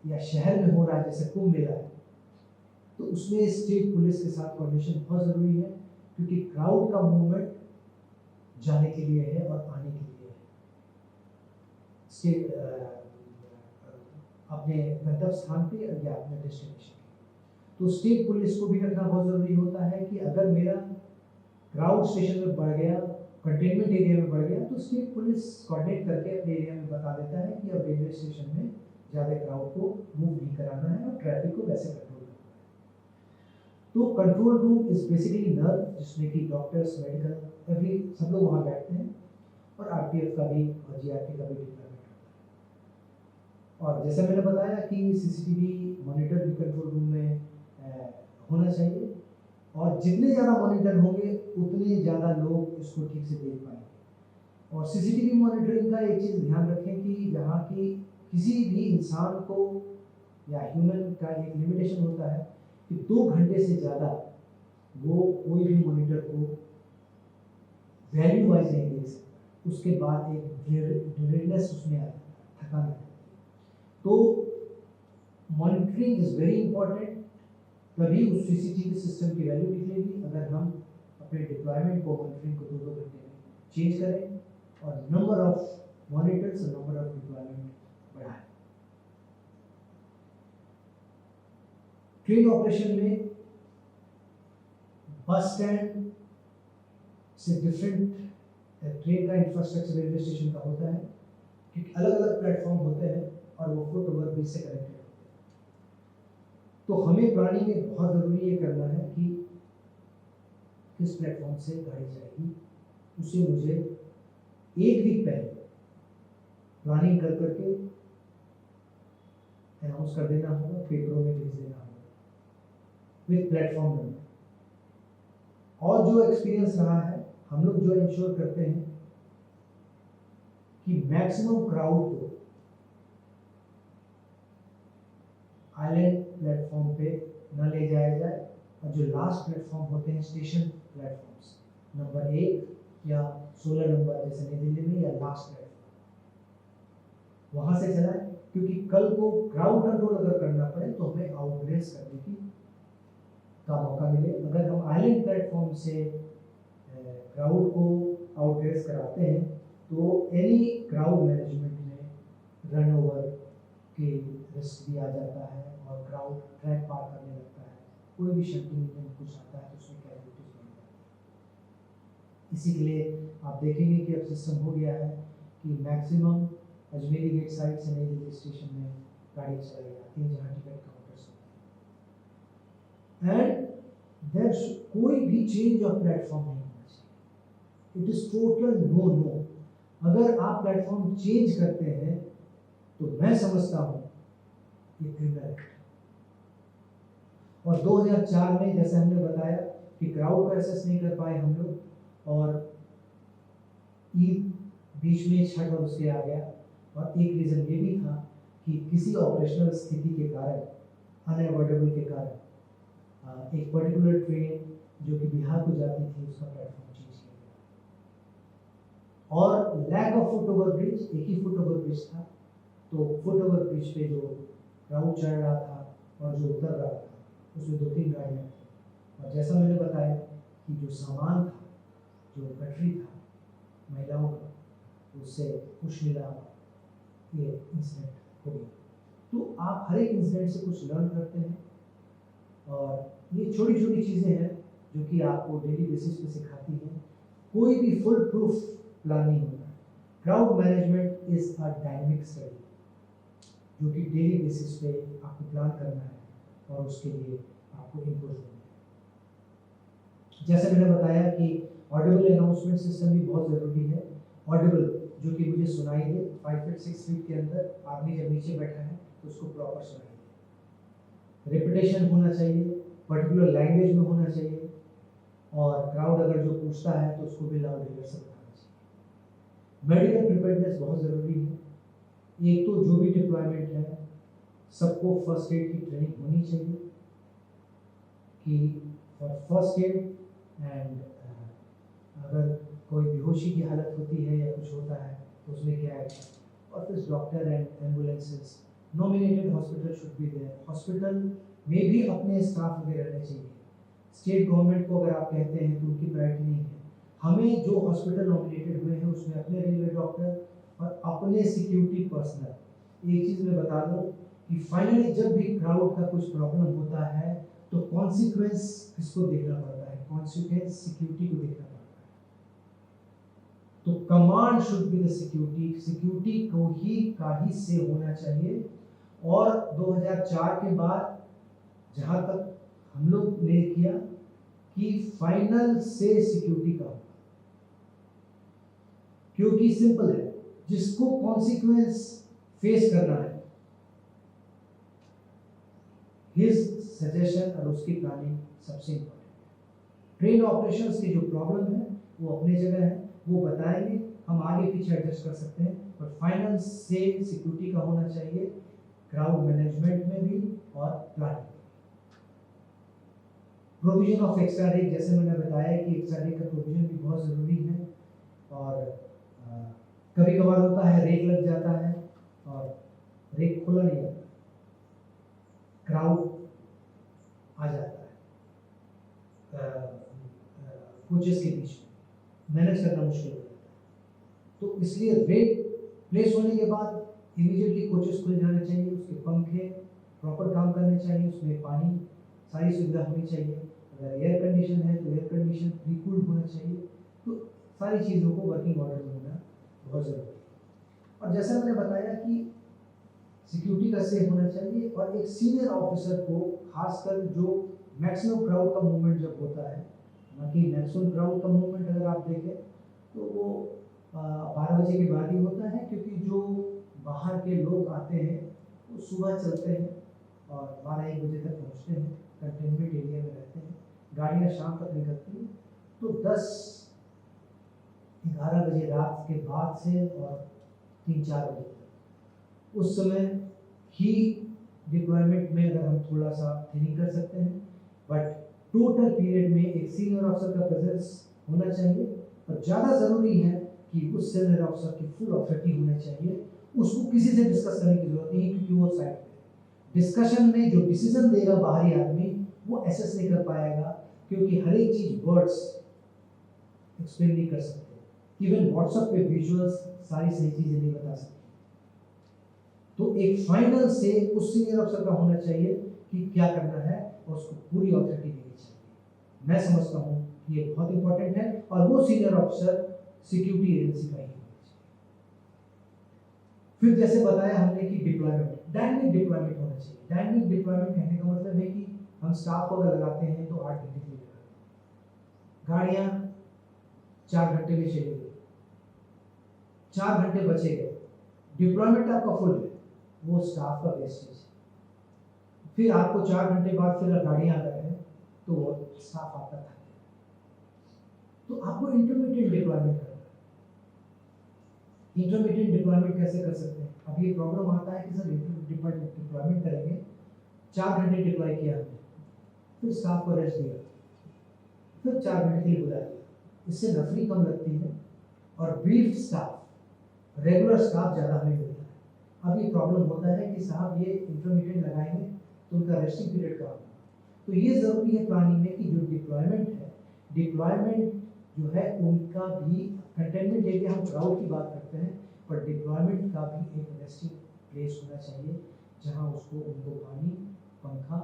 या शहर में हो रहा है, जैसे कुंभ मेला है, तो उसमें स्टेट पुलिस के साथ कोऑर्डिनेशन बहुत ज़रूरी है, क्योंकि क्राउड का मूवमेंट जाने के लिए है और आने के लिए है स्टेट अपने गंतव्य स्थान पे या अपने डेस्टिनेशन पे। तो स्टेट पुलिस को भी रखना बहुत ज़रूरी होता है कि अगर मेरा क्राउड स्टेशन में बढ़ गया, कंटेनमेंट एरिया में बढ़ गया, तो स्टेट पुलिस कोऑर्डिनेट करके अपने एरिया में बता देता है कि अब रेलवे स्टेशन में ज़्यादा क्राउड को मूव नहीं कराना है और ट्रैफिक को वैसे कंट्रोल करना है। तो control room is basically nerve, जिसमें कि डॉक्टर्स, मेडिकल, एवरी सब लोग वहाँ बैठते हैं और आरपीएफ का भी और जीआरपी का भी डिप्लॉयमेंट होता है। और जैसे मैंने बताया कि सीसीटीवी मॉनिटर भी कंट्रोल रूम में होना चाहिए, और जितने ज़्यादा मॉनिटर होंगे उतने ज़्यादा लोग इसको ठीक से देख पाएंगे। और सीसीटीवी मॉनिटरिंग का एक चीज़ ध्यान रखें कि जहाँ की किसी भी इंसान को या ह्यूमन का एक लिमिटेशन होता है कि 2 घंटे से ज़्यादा वो कोई भी मॉनिटर को वैल्यू वाइज नहीं देख सकता, उसके बाद एक ड्रेनेस उसमें आता है, थकान आ जाती है। तो मॉनिटरिंग इज़ वेरी इंपॉर्टेंट, तभी उस सीसीटीवी सिस्टम की वैल्यू निकलेगी अगर हम अपने डिप्लॉयमेंट को, मॉनिटरिंग को 2-2 घंटे में चेंज करें और नंबर ऑफ मॉनिटर्स और नंबर ऑफ डिप्लॉयमेंट बढ़ाएं। ट्रेन ऑपरेशन में बस स्टैंड से डिफरेंट ट्रेन का इंफ्रास्ट्रक्चर रेलवे स्टेशन का होता है, क्योंकि अलग अलग प्लेटफॉर्म होते हैं और वो फुट ओवर ब्रिज से कनेक्टेड होते हैं। तो हमें प्लानिंग में बहुत ज़रूरी ये करना है कि किस प्लेटफॉर्म से गाड़ी जाएगी, उसे मुझे 1 वीक पहले प्लानिंग कर करके अनाउंस कर देना होगा, पेपरों में भेज देना होगा विद प्लेटफॉर्म नंबर। और जो एक्सपीरियंस रहा है, हम लोग जो इंश्योर करते हैं कि मैक्सिमम क्राउड को आइलैंड प्लेटफॉर्म पे न ले जाया जाए, और जो लास्ट प्लेटफॉर्म होते हैं स्टेशन प्लेटफॉर्म्स, नंबर 1 या 16 नंबर जैसे नई दिल्ली में, या लास्ट प्लेटफॉर्म वहां से चलाएं, क्योंकि कल को क्राउड कंट्रोल अगर करना पड़े तो हमें आउटरेस करने की का मौका मिले। अगर हम आइलैंड प्लेटफॉर्म से क्राउड को आउटरेस कराते हैं तो एनी क्राउड मैनेजमेंट में रन ओवर के रिस्क भी आ जाता है और क्राउड ट्रैक पार करने लगता है। कोई भी शंटिंग इंजन कुछ आता है तो उसमें कैजुअलिटीज बढ़ जाती है। इसी के लिए आप देखेंगे कि अब सिस्टम हो गया है कि मैक्सिमम अजमेरी गेट साइड से नई दिल्ली स्टेशन में गाड़ी चलाई जाती है जहाँ टिकट काउंटर्स होते हैं, एंड देयर कोई भी चेंज ऑफ प्लेटफॉर्म नहीं होना चाहिए। It is total no. अगर आप प्लेटफॉर्म चेंज करते हैं तो मैं समझता हूँ ये क्रिमिनल एक्ट। और 2004 में जैसे हमने बताया कि क्राउड को एसेस नहीं कर पाए हम लोग, और ईद बीच में छठ और उसके आ गया, और एक रीज़न ये भी था कि किसी ऑपरेशनल स्थिति के कारण, अनअवॉइडेबल के कारण, एक पर्टिकुलर ट्रेन जो कि बिहार को जाती थी उसका प्लेटफॉर्म चेंज किया गया, और lack of foot over bridge, एक ही फुट ओवर ब्रिज था, तो फुट ओवर ब्रिज पे जो क्राउड चढ़ रहा था और जो उतर रहा था उसमें 2-3 गाड़ियाँ थी, और जैसा मैंने बताया कि जो सामान था, जो बैटरी था महिलाओं का, उससे कुछ मिला, ये इंसिडेंट हो गया। तो आप हर एक इंसिडेंट से कुछ लर्न करते हैं, और ये छोटी छोटी चीज़ें हैं जो कि आपको डेली बेसिस पे सिखाती हैं। कोई भी फुल प्रूफ प्लान नहीं होता। Crowd management is a dynamic study जो कि डेली बेसिस पे आपको प्लान करना है और उसके लिए आपको इनपुट देना है। जैसे मैंने बताया कि ऑडिबल अनाउंसमेंट सिस्टम भी बहुत ज़रूरी है। ऑडिबल जो कि मुझे सुनाई दे, 5 फीट 6 फीट के अंदर आदमी जब नीचे बैठा है तो उसको प्रॉपर सुनाई दे। रिपीटेशन होना चाहिए, पर्टिकुलर लैंग्वेज में होना चाहिए, और क्राउड अगर जो पूछता है तो उसको भी लाउड हियर से बताना चाहिए। मेडिकल प्रिपेयर्डनेस बहुत ज़रूरी है। एक तो जो भी डिप्लॉयमेंट है सबको फर्स्ट एड की ट्रेनिंग होनी चाहिए कि फॉर फर्स्ट एड, एंड अगर कोई बेहोशी की हालत होती है या कुछ होता है तो उसमें क्या है, और फिर doctor and ambulances, nominated hospital should be there. Hospital में भी अपने स्टाफ वगैरह रहने चाहिए। स्टेट गवर्नमेंट को अगर आप कहते हैं तो उनकी प्रायोरिटी नहीं है। हमें जो हॉस्पिटल नॉमिनेटेड हुए हैं उसमें अपने रेलवे डॉक्टर और अपने सिक्योरिटी पर्सनल। एक चीज़ मैं बता दूं कि फाइनली जब भी क्राउड का कुछ प्रॉब्लम होता है तो कॉन्सिक्वेंस किसको देखना पड़ता है, कॉन्सिक्वेंस सिक्योरिटी को देखना पड़ता है। तो command should be the security को ही से होना चाहिए। और 2004 के बाद जहां तक हम लोग ने किया कि फाइनल से सिक्योरिटी का होगा, क्योंकि सिंपल है, जिसको कॉन्सिक्वेंस फेस करना है, हिज सजेशन और उसकी प्लानिंग सबसे इंपॉर्टेंट है। ट्रेन ऑपरेशंस की जो प्रॉब्लम है वो अपनी जगह है, वो बताएंगे, हम आगे पीछे एडजस्ट कर सकते हैं, पर फाइनल से सिक्योरिटी का होना चाहिए, क्राउड मैनेजमेंट में भी और planning. Provision of extra rake, जैसे मैंने बताया कि एक्स्ट्रा रेक का प्रोविजन भी बहुत ज़रूरी है। और कभी कभार होता है रेक लग जाता है और रेक खुला नहीं जाता, क्राउड आ जाता है कोचेस के बीच में, मैनेज करना मुश्किल हो जाता है। तो इसलिए रेक प्लेस होने के बाद इमीडिएटली कोचेस खुल जाने चाहिए, उसके पंखे प्रॉपर काम करने चाहिए, उसमें पानी सारी सुविधा होनी चाहिए। अगर एयर कंडीशन है तो एयर कंडीशन प्री कूल्ड होना चाहिए। तो सारी चीज़ों को वर्किंग ऑर्डर में होना बहुत ज़रूरी है। और जैसा मैंने बताया कि सिक्योरिटी का से होना चाहिए, और एक सीनियर ऑफिसर को, खासकर जो मैक्सिमम क्राउड का मूवमेंट जब होता है, बाकी मैक्सिमम क्राउड का मूवमेंट अगर आप देखें तो वो 12 बजे के बाद ही होता है, क्योंकि जो बाहर के लोग आते हैं वो सुबह चलते हैं और 12-1 बजे तक पहुंचते हैं, कंटेनमेंट एरिया में रहते हैं, गाड़ियाँ शाम तक निकलती हैं। तो 10-11 बजे रात के बाद से और 3-4 बजे तक। उस समय ही डिप्लॉयमेंट में अगर हम थोड़ा सा थिनिंग कर सकते हैं, बट टोटल पीरियड में एक सीनियर ऑफिसर का प्रेजेंस होना चाहिए। और ज़्यादा ज़रूरी है कि उस सीनियर ऑफिसर की फुल अथॉरिटी होना चाहिए, उसको किसी से डिस्कस करने की जरूरत नहीं है, क्योंकि वो साइड पे डिस्कशन में जो डिसीजन देगा बाहरी आदमी वो एसेस नहीं कर पाएगा, क्योंकि हर एक चीज़ वर्ड्स एक्सप्लेन नहीं कर सकते। इवन व्हाट्सएप पे विजुअल्स सारी सही चीज़ें नहीं बता सकते। तो एक फाइनल से उस सीनियर अफसर का होना चाहिए कि क्या करना है और उसको पूरी अथॉरिटी देनी चाहिए। मैं समझता हूँ ये बहुत इंपॉर्टेंट है, और वो सीनियर अफसर सिक्योरिटी एजेंसी का ही होना चाहिए। फिर जैसे बताया हमने कि डिप्लॉयमेंट, डायनेमिक डिप्लॉयमेंट होना चाहिए। डायनेमिक डिप्लॉयमेंट कहने का मतलब है कि हम स्टाफ को अगर लगाते हैं तो 8 घंटे के लिए लगाते हैं, गाड़ियाँ 4 घंटे में चली गई, 4 घंटे बचे गए, डिप्लॉयमेंट आपका फुल है, वो स्टाफ का वेस्टेज है। फिर आपको 4 घंटे बाद फिर गाड़ियाँ अगर हैं तो वो स्टाफ आपका थक गया। तो आपको इंटरमीडिएट डिप्लॉयमेंट करना है। इंटरमीडिएट डिप्लॉयमेंट कैसे कर सकते हैं? अब ये प्रॉब्लम आता है कि सर इंटरमीडिएट डिप्लॉयमेंट करेंगे, 4 घंटे डिप्लॉय किया हमने, फिर स्टाफ को रेस्ट दिया, फिर 4 घंटे के लिए बुला दिया, इससे नफरी कम लगती है और ब्रीफ स्टाफ, रेगुलर स्टाफ ज़्यादा हमें मिलता है। अब ये प्रॉब्लम होता है कि साहब ये इंटरमीडिएट लगाएंगे तो उनका रेस्टिंग पीरियड कहाँ होगा। तो ये ज़रूरी है प्लानिंग में कि जो डिप्लॉयमेंट है, डिप्लॉयमेंट जो है उनका भी कंटेनमेंट एरिया, हम क्राउड की बात करते हैं, पर डिप्लॉयमेंट का भी एक रेस्टिंग प्लेस होना चाहिए जहाँ उसको उनको पानी, पंखा,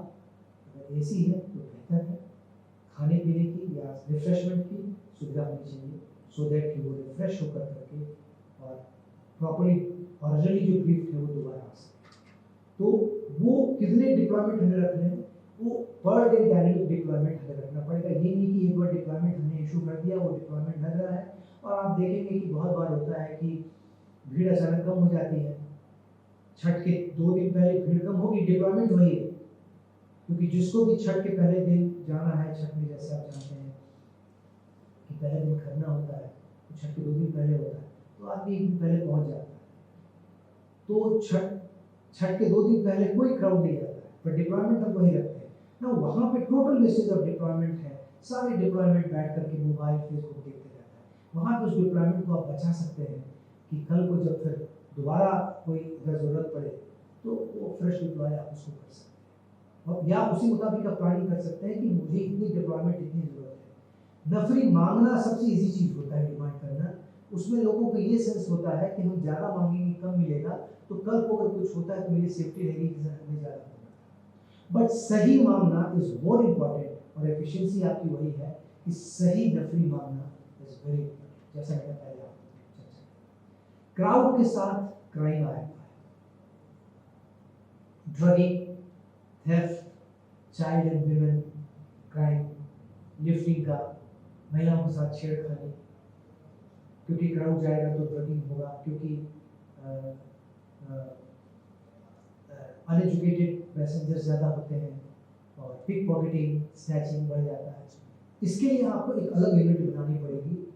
अगर एसी है तो बेहतर है, खाने पीने की या रिफ्रेशमेंट की सुविधा होनी चाहिए, सो दैट कि वो रिफ्रेश होकर करके और प्रॉपर्ली ओरिजिनली जो ब्रीफ है वो दोबारा आ सके। तो वो कितने डिप्लॉयमेंट हमें रखने हैं, वो पर डे डायनेमिक डिप्लॉयमेंट हमें रखना पड़ेगा। ये नहीं कि एक बार डिप्लॉयमेंट हमने इशू कर दिया, वो डिप्लॉयमेंट लग रहा है, और आप देखेंगे कि बहुत बार होता है कि भीड़ अचानक कम हो जाती है, छठ के 2 दिन पहले भीड़ कम होगी, डिप्लॉयमेंट वही है, क्योंकि जिसको भी छठ के पहले दिन जाना है, छठ में जैसे आप जानते हैं कि पहले दिन खरना होता है, तो छठ के 2 दिन पहले होता है, तो आदमी 1 दिन पहले पहुंच जाता है। तो छठ के 2 दिन पहले कोई क्राउड नहीं आता है, पर डिप्लॉयमेंट हम वही रखते हैं ना। वहाँ पे टोटल वेस्टेज ऑफ डिप्लॉयमेंट है, सारे डिप्लॉयमेंट बैठ करके मोबाइल फेसबुक देखते रहता है। वहाँ पे उस डिप्लॉयमेंट को आप बचा सकते हैं कि कल को जब फिर दोबारा कोई अगर ज़रूरत पड़े तो वो फ्रेश डिप्लॉय आप उसको कर सकते हैं, और या उसी मुताबिक आप प्लानिंग कर सकते हैं कि मुझे इतनी डिप्लॉयमेंट, इतनी ज़रूरत है। नफरी मांगना सबसे ईजी चीज़ होता है, डिमांड करना, उसमें लोगों को ये सेंस होता है कि हम ज़्यादा मांगेंगे कम मिलेगा, तो कल को अगर कुछ होता है तो मेरी सेफ्टी रहेगी कि सर हमें ज़्यादा होगा। बट सही मांगना इज़ मोर इम्पॉर्टेंट, और एफिशिएंसी आपकी वही है कि सही नफरी मांगना इज़ वेरी इम्पॉर्टेंट। जैसा मैंने पहले आपको चर्चा किया, क्राउड के साथ क्राइम आ रहा है, ड्रगिंग, theft, child and women crime, lifting का, महिलाओं के साथ छेड़खानी, क्योंकि क्राउड जाएगा तो ड्रगिंग होगा, क्योंकि अनएजुकेटेड पैसेंजर ज़्यादा होते हैं, और पिक पॉकेटिंग, स्नैचिंग बढ़ जाता है। इसके लिए आपको एक अलग यूनिट बनानी पड़ेगी।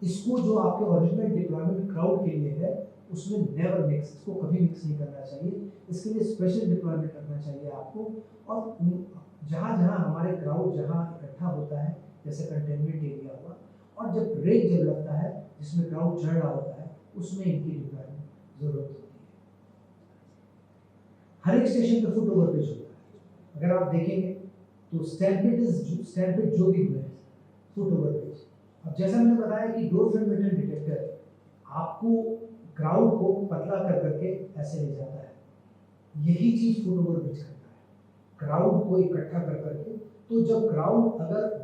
इसको जो आपके ओरिजिनल डिप्लॉयमेंट क्राउड के लिए है उसमें नेवर मिक्स, इसको कभी मिक्स नहीं करना चाहिए। इसके लिए स्पेशल डिप्लॉयमेंट रखना चाहिए आपको, और जहाँ जहाँ हमारे क्राउड जहाँ इकट्ठा होता है, जैसे कंटेनमेंट एरिया हुआ, और जब ब्रेक जब लगता है जिसमें क्राउड चढ़ रहा होता है, उसमें इनकी डिप्लॉयमेंट ज़रूरत होती है। हर एक स्टेशन पे फुट ओवर ब्रिज होता है। अगर आप देखेंगे तो स्टैम्पिड जो भी हुए हैं, फुट ओवर ब्रिज। अब जैसा मैंने बताया कि डोर फ्रंट मेटल डिटेक्टर आपको क्राउड को पतला कर करके ऐसे ले जाता है, यही चीज़ फुट ओवर ब्रिज करता है, क्राउड को इकट्ठा कर करके। तो जब क्राउड अगर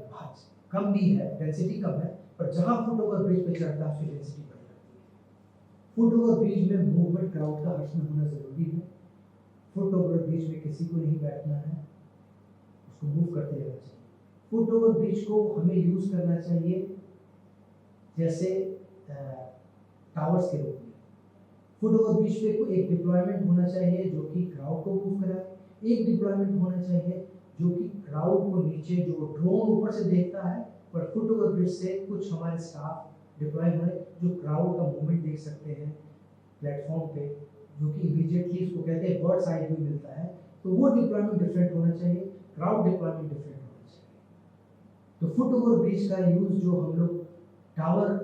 कम भी है, डेंसिटी कम है, पर जहाँ फुट ओवर ब्रिज पे चढ़ता है उसकी डेंसिटी बढ़ जाती है। फुट ओवर ब्रिज में मूवमेंट क्राउड का हर्ष में होना ज़रूरी है। फुट ओवर ब्रिज में किसी को नहीं बैठना है, उसको मूव करते रहना चाहिए। फुट ओवर ब्रिज को हमें यूज़ करना चाहिए जैसे टावर्स के रूप में। फुट ओवर ब्रिज पे कोई एक डिप्लॉयमेंट होना चाहिए जो कि क्राउड को मूव कराए, एक डिप्लॉयमेंट होना चाहिए जो कि क्राउड को नीचे, जो ड्रोन ऊपर से देखता है, पर फुट ओवर ब्रिज से कुछ हमारे स्टाफ डिप्लॉय हुए जो क्राउड का मूवमेंट देख सकते हैं, प्लेटफॉर्म पे, जो कि इमीडिएटली इसको कहते हैं बर्ड्स आई व्यू मिलता है, तो वो डिप्लॉयमेंट डिफरेंट होना चाहिए, क्राउड डिप्लॉयमेंट डिफरेंट होना चाहिए। तो फुट ओवर ब्रिज का यूज़ जो हम लोग टावर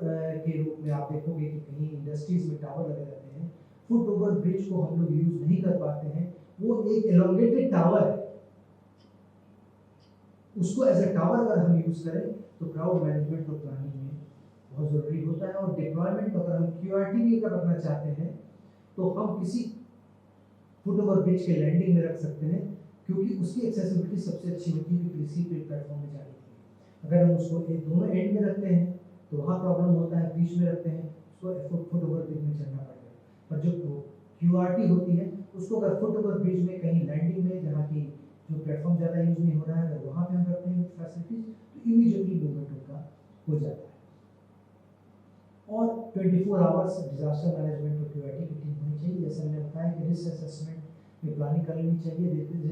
के रूप में आप देखोगे कि कहीं इंडस्ट्रीज में टावर लगे रहते हैं, फुट ओवर ब्रिज को हम लोग यूज़ नहीं कर पाते हैं। वो एक एलोंगेटेड टावर है, उसको एज ए टावर अगर हम यूज़ करें तो क्राउड मैनेजमेंट और प्लानिंग में बहुत ज़रूरी होता है। और डिप्लॉयमेंट अगर हम QRT भी अगर रखना चाहते हैं तो हम किसी फुट ओवर ब्रिज के लैंडिंग में रख सकते हैं, क्योंकि उसकी एक्सेसिबिलिटी सबसे अच्छी होती है किसी प्लेटफॉर्म में जाने के लिए। अगर हम उसको एक दोनों एंड में रखते हैं तो वहाँ प्रॉब्लम होता है, बीच में रखते हैं उसको फुट ओवर ब्रिज में चलना पड़ेगा। पर जो QRT होती है उसको अगर फुट ओवर ब्रिज में कहीं लैंडिंग में, जहाँ की जो प्लेटफॉर्म ज़्यादा यूज़ नहीं हो रहा है, अगर वहाँ पे हम रखते हैं फैसिलिटीज, तो इमीडिएटली मूवमेंट उनका हो जाता है। और 24 आवर्स डिजास्टर मैनेजमेंट और QRT की टीम होनी चाहिए। जैसे हमने बताया कि रिस्क असेसमेंट में प्लानिंग कर लेनी चाहिए।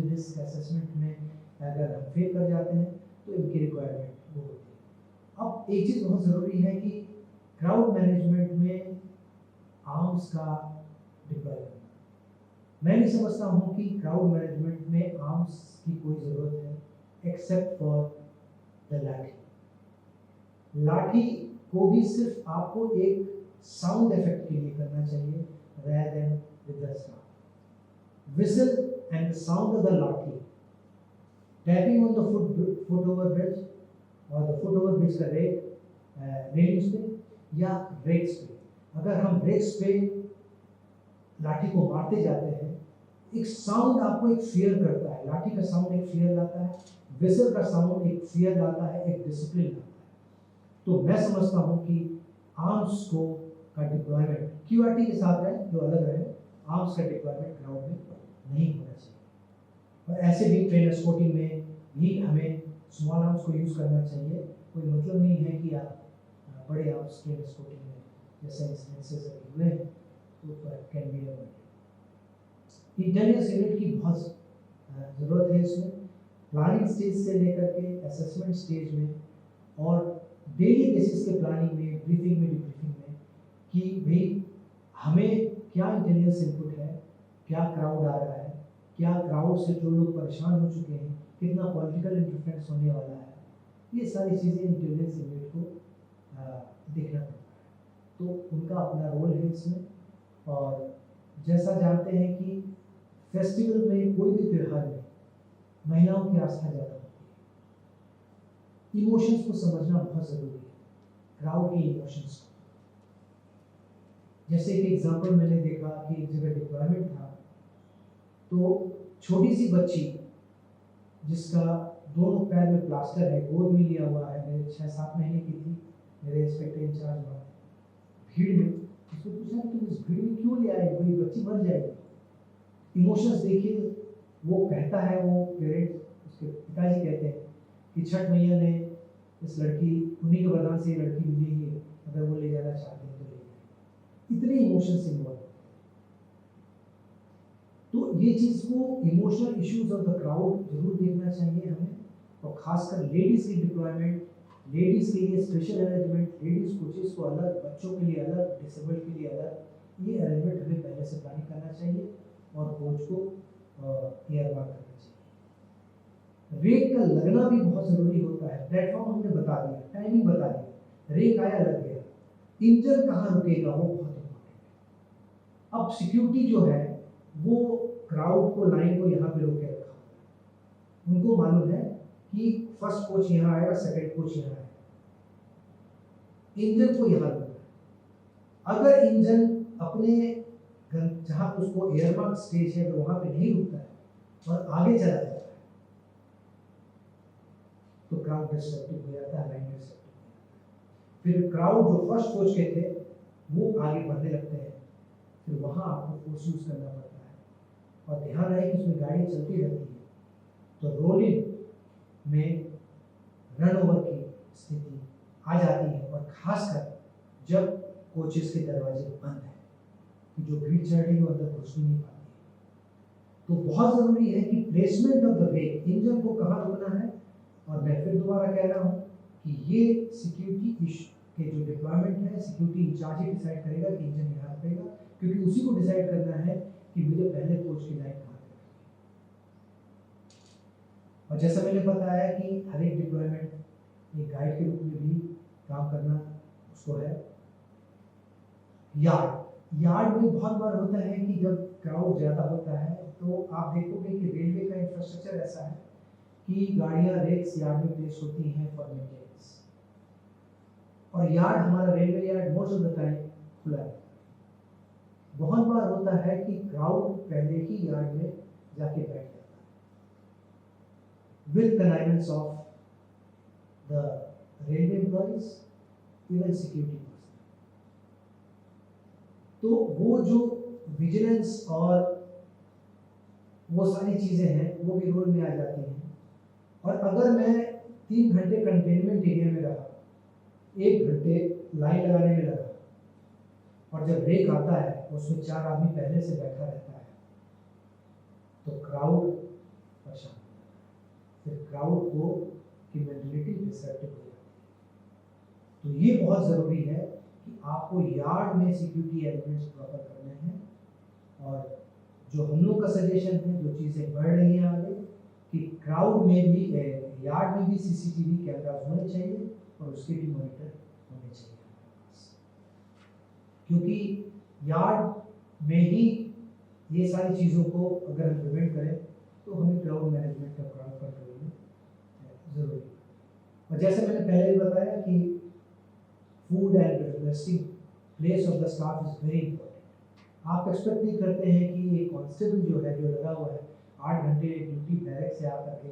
रिस्क असेसमेंट में अगर हम फेल कर जाते हैं तो इनकी रिक्वायरमेंट वो होती है। अब एक चीज़ बहुत ज़रूरी है कि क्राउड मैनेजमेंट में आर्म्स का डिप्लॉयमेंट, मैं नहीं समझता हूँ कि क्राउड मैनेजमेंट में आर्म्स की कोई ज़रूरत है एक्सेप्ट फॉर द लाठी। लाठी को भी सिर्फ आपको एक साउंड इफेक्ट के लिए करना चाहिए rather than with the staff. Whistle and the sound of the lathi, tapping on the foot over bridge और the foot over bridge का रेलिंग्स पे या ब्रेक्स पे, अगर हम ब्रेक्स पे लाठी को मारते जाते हैं, एक साउंड आपको एक फियर करता है। लाठी का साउंड एक फियर लाता है, विसल का साउंड एक फियर लाता है, एक डिसिप्लिन लाता है। तो मैं समझता हूँ कि आर्म्स को का डिप्लॉयमेंट QRT के साथ है जो अलग है, आर्म्स का डिप्लॉयमेंट क्राउड में नहीं होना चाहिए। और ऐसे भी ट्रेन एस्कॉर्टिंग में भी हमें स्मॉल आर्म्स को यूज़ करना चाहिए। कोई मतलब नहीं है कि आप बड़े आर्म्स ट्रेन एस्कॉर्टिंग में जैसे इंसिडेंसेस अभी हुए हैं तो can be avoided. Intelligence unit की बहुत ज़रूरत है इसमें, प्लानिंग स्टेज से लेकर के असेसमेंट स्टेज में और डेली बेसिस के प्लानिंग में, ब्रीफिंग में, डिब्रीफिंग में, कि भाई हमें क्या इंटेलिजेंस इनपुट है, क्या क्राउड आ रहा है, क्या क्राउड से जो लोग परेशान हो चुके हैं, कितना पॉलिटिकल इंटरफेरेंस होने वाला है, ये सारी चीज़ें इंटेलिजेंस यूनिट को देखना पड़ता है। तो उनका अपना रोल है इसमें। और जैसा जानते हैं कि फेस्टिवल में, कोई भी त्यौहार में महिलाओं की आस्था ज़्यादा होती है। इमोशंस को समझना बहुत ज़रूरी है, क्राउड के इमोशंस को। जैसे एक एग्जांपल मैंने देखा कि एक जगह डिप्लॉयमेंट था, तो छोटी सी बच्ची जिसका दोनों पैर में प्लास्टर है, गोद में लिया हुआ है, मेरे 6-7 महीने की थी, मेरे इंस्पेक्टर इंचार्ज वहाँ भीड़ में, उसको पूछा तुम इस भीड़ में क्यों ले आए, कोई बच्ची मर जाएगी। इमोशंस देखिए, वो कहता है, वो पेरेंट्स, उसके पिताजी कहते हैं कि छठ मैया ने इस लड़की, उन्हीं के वरदान से ये लड़की मिली है, अगर वो ले जाना चाहते हैं तो ले जाए। इतने इमोशंस इन्वॉल्व होते हैं। तो ये चीज़ को, emotional issues of the crowd जरूर देखना चाहिए हमें। और खासकर लेडीज़ की डिप्लॉयमेंट, लेडीज़ के लिए स्पेशल अरेंजमेंट, लेडीज़ कोचेस को अलग, बच्चों के लिए अलग, डिसेबल्ड के लिए अलग, ये अरेंजमेंट हमें पहले से प्लानिंग करना चाहिए और कोच को एयरमार्क करना चाहिए। रेक का लगना भी बहुत ज़रूरी होता है। प्लेटफॉर्म हमने बता दिया, टाइमिंग बता दिया, रेक आया, लग गया, इंजन कहाँ रुकेगा वो बहुत इम्पोर्टेंट है। अब सिक्योरिटी जो है वो क्राउड को, लाइन को यहाँ पे रोके रखा हुआ है। उनको मालूम है कि फर्स्ट कोच यहाँ आएगा, सेकंड कोच यहाँ आएगा, इंजन को यहाँ रुकना है। अगर इंजन अपने जहाँ पे उसको एयरमार्क स्टेज है, तो वहाँ पे नहीं रुकता है और आगे चला जाता है, तो क्राउड डिस्ट्रक्टिव हो जाता है, लाइन डिस्ट्रक्टिव हो जाता है। फिर क्राउड जो फर्स्ट कोच के थे वो आगे बढ़ने लगते हैं, फिर वहाँ आपको फोर्स यूज करना पड़ता है। और ध्यान रहे कि उसमें गाड़ी चलती रहती है, तो रोलिंग में रन ओवर की स्थिति आ जाती है। और खासकर जब कोचेस के दरवाजे बंद हैं, कि जो भीड़ चढ़ रही है अंदर घुस भी नहीं पाती है, तो बहुत ज़रूरी है कि placement of the brake, engine को कहाँ रुकना है। और मैं फिर दोबारा कह रहा हूँ कि ये सिक्योरिटी इशू के जो डिप्लॉयमेंट है, सिक्योरिटी इंचार्ज ही डिसाइड करेगा कि इंजन यहाँ रुकेगा, क्योंकि उसी को डिसाइड करना है कि मुझे पहले कोच की लाइन कहाँ पे। और जैसा मैंने बताया कि हर एक डिप्लॉयमेंट एक गाइड के रूप में भी काम करना उसको है। यार्ड में बहुत बार होता है कि जब क्राउड ज़्यादा होता है तो आप देखोगे कि रेलवे का इंफ्रास्ट्रक्चर ऐसा है कि गाड़ियाँ रेक्स यार्ड में प्लेस होती हैं फॉर मेंटेनेंस, और यार्ड हमारा railway yard most of the time खुला है। बहुत बार होता है कि क्राउड पहले ही यार्ड में जाके बैठ जाता है with connivance of the railway employees, even security person. तो वो जो विजिलेंस और वो सारी चीज़ें हैं वो भी रोल में आ जाती हैं। और अगर मैं 3 घंटे कंटेनमेंट एरिया में रहा, 1 घंटे लाइन लगाने में लगा, और जब ब्रेक आता है उसमें 4 आदमी पहले से बैठा रहता है, तो क्राउड परेशान हो जाता है। फिर क्राउड को की मेंटलिटी डिसरप्टिव हो जाती है। तो ये बहुत ज़रूरी है कि आपको यार्ड में सिक्योरिटी एलिमेंट्स प्रॉपर करने हैं। और जो हम लोग का सजेशन है, जो चीज़ें बढ़ रही हैं आगे, कि क्राउड में भी यार्ड में भी सीसीटीवी कैमरास होने चाहिए और उसके भी मॉनिटर होने चाहिए, क्योंकि यार्ड में ही ये सारी चीज़ों को अगर हम प्रिवेंट करें तो हमें क्राउड मैनेजमेंट का क्राउड कंट्रोल में ज़रूरी है। और जैसे मैंने पहले भी बताया कि food and resting place of the staff is very important. आप एक्सपेक्ट नहीं करते हैं कि एक कांस्टेबल जो लगा हुआ है 8 घंटे ड्यूटी बैरक से आकर के,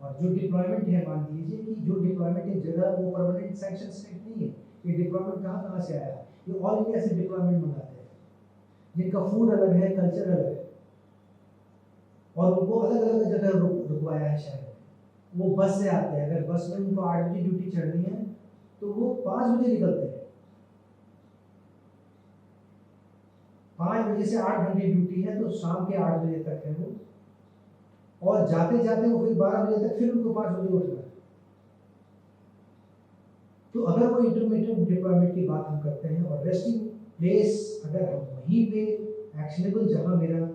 और जो डिप्लॉयमेंट है, मान लीजिए कि जो डिप्लॉयमेंट एक जगह वो परमानेंट सैंक्शन स्टेट नहीं है। ये डिप्लॉयमेंट कहाँ से आया है? ये ऑल इंडिया से डिप्लॉयमेंट मंगाते हैं, जिनका फूड अलग है, कल्चर अलग है, और उनको अलग अलग जगह रुकवाया है शहर में। वो बस से आते हैं, अगर बस में उनको 8 बजे ड्यूटी चढ़नी है तो वो 5 बजे निकलते हैं। 5 बजे से 8 घंटे ड्यूटी है, तो शाम के 8 बजे तक है वो, और जाते जाते वो फिर 12 बजे तक फिर उनको 5 बजे उठना है। तो अगर वो इंटरमीडिएट डिप्लॉयमेंट की बात हम करते हैं, और रेस्टिंग प्लेस अगर हम वहीं पे एक्शनेबल जहाँ मेरा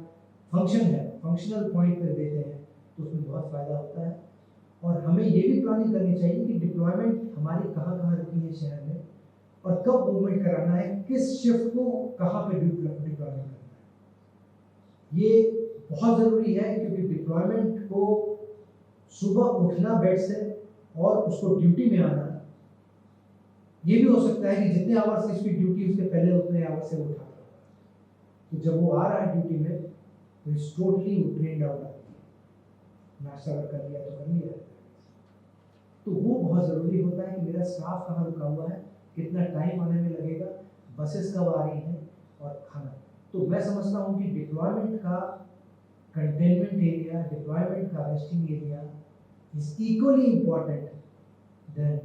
फंक्शन है, फंक्शनल पॉइंट पर देते हैं, तो उसमें बहुत फ़ायदा होता है। और हमें ये भी प्लानिंग करनी चाहिए कि डिप्लॉयमेंट हमारी कहाँ कहाँ रुकी है शहर में, और कब मूवमेंट कराना है, किस शिफ्ट को कहाँ पे डिप्लॉयमेंट करना है। ये बहुत ज़रूरी है, क्योंकि डिप्लॉयमेंट को सुबह उठना बेड से और उसको ड्यूटी में आना, ये भी हो सकता है कि जितने आवर्स की इसकी ड्यूटी उसके पहले उतने आवर्स से उठा रहा है। तो जब वो आ रहा है ड्यूटी में, तो इस टोटली वो ट्रेंड आउट आती है। नाश्ता अगर कर लिया तो कर लिया, तो वो बहुत ज़रूरी होता है कि मेरा स्टाफ कहाँ रुका हुआ है, कितना टाइम आने में लगेगा, बसेस कब आ रही हैं, और खाना। तो मैं समझता हूँ कि डिप्लॉयमेंट का कंटेनमेंट एरिया, डिप्लॉयमेंट का resting area is equally important than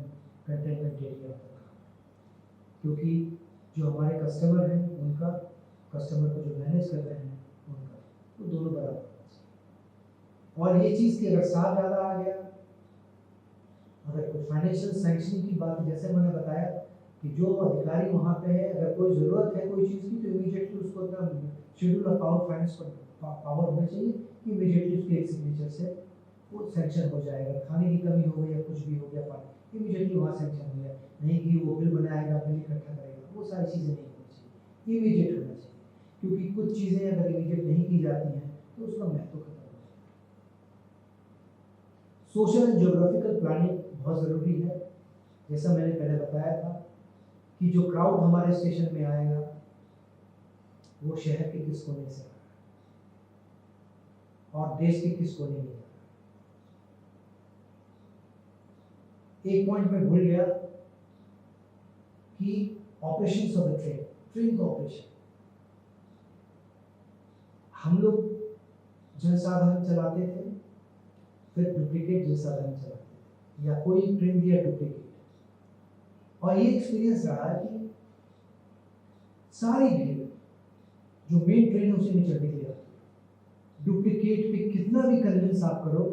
containment area of the crowd, क्योंकि जो हमारे कस्टमर हैं उनका, कस्टमर को जो मैनेज कर रहे हैं उनका, वो दोनों बराबर होना चाहिए। और ये चीज़ की अगर स्टाफ ज़्यादा आ गया, अगर कोई फाइनेंशियल सैंक्शनिंग की बात, जैसे मैंने बताया कि जो अधिकारी वहाँ पे है, अगर कोई ज़रूरत है कोई चीज़ की, तो इमीडिएटली उसको शेड्यूल ऑफ पावर फाइनेंस पर पावर होना चाहिए कि इमीडिएटली उसके एक सिग्नेचर से वो सैंक्शन हो जाएगा। खाने की कमी हो गई या कुछ भी हो गया, पानी इमीडिएटली वहाँ सैंक्शन हो गया, नहीं कि वो बिल बनाएगा, बिल इकट्ठा करेगा, वो सारी चीज़ें नहीं होनी चाहिए, इमीडिएट होना चाहिए। क्योंकि कुछ चीज़ें अगर इमीडिएट नहीं की जाती हैं तो उसका महत्व खत्म हो जाता है। सोशल एंड ज्योग्राफिकल प्लानिंग बहुत ज़रूरी है। जैसा मैंने पहले बताया था कि जो क्राउड हमारे स्टेशन में आएगा वो शहर के किस कोने से आ रहा है और देश के किस कोने में जा रहा है। एक पॉइंट में भूल गया कि ऑपरेशंस ऑफ द ट्रेन का ऑपरेशन, हम लोग जनसाधारण चलाते थे, फिर डुप्लीकेट जनसाधारण चलाते थे, या कोई ट्रेन दिया डुप्लीकेट, और ये एक्सपीरियंस रहा कि सारी भीड़ जो मेन ट्रेन है उसे नहीं चढ़ने के लिए आती, डुप्लीकेट पे कितना भी कन्विंस आप करो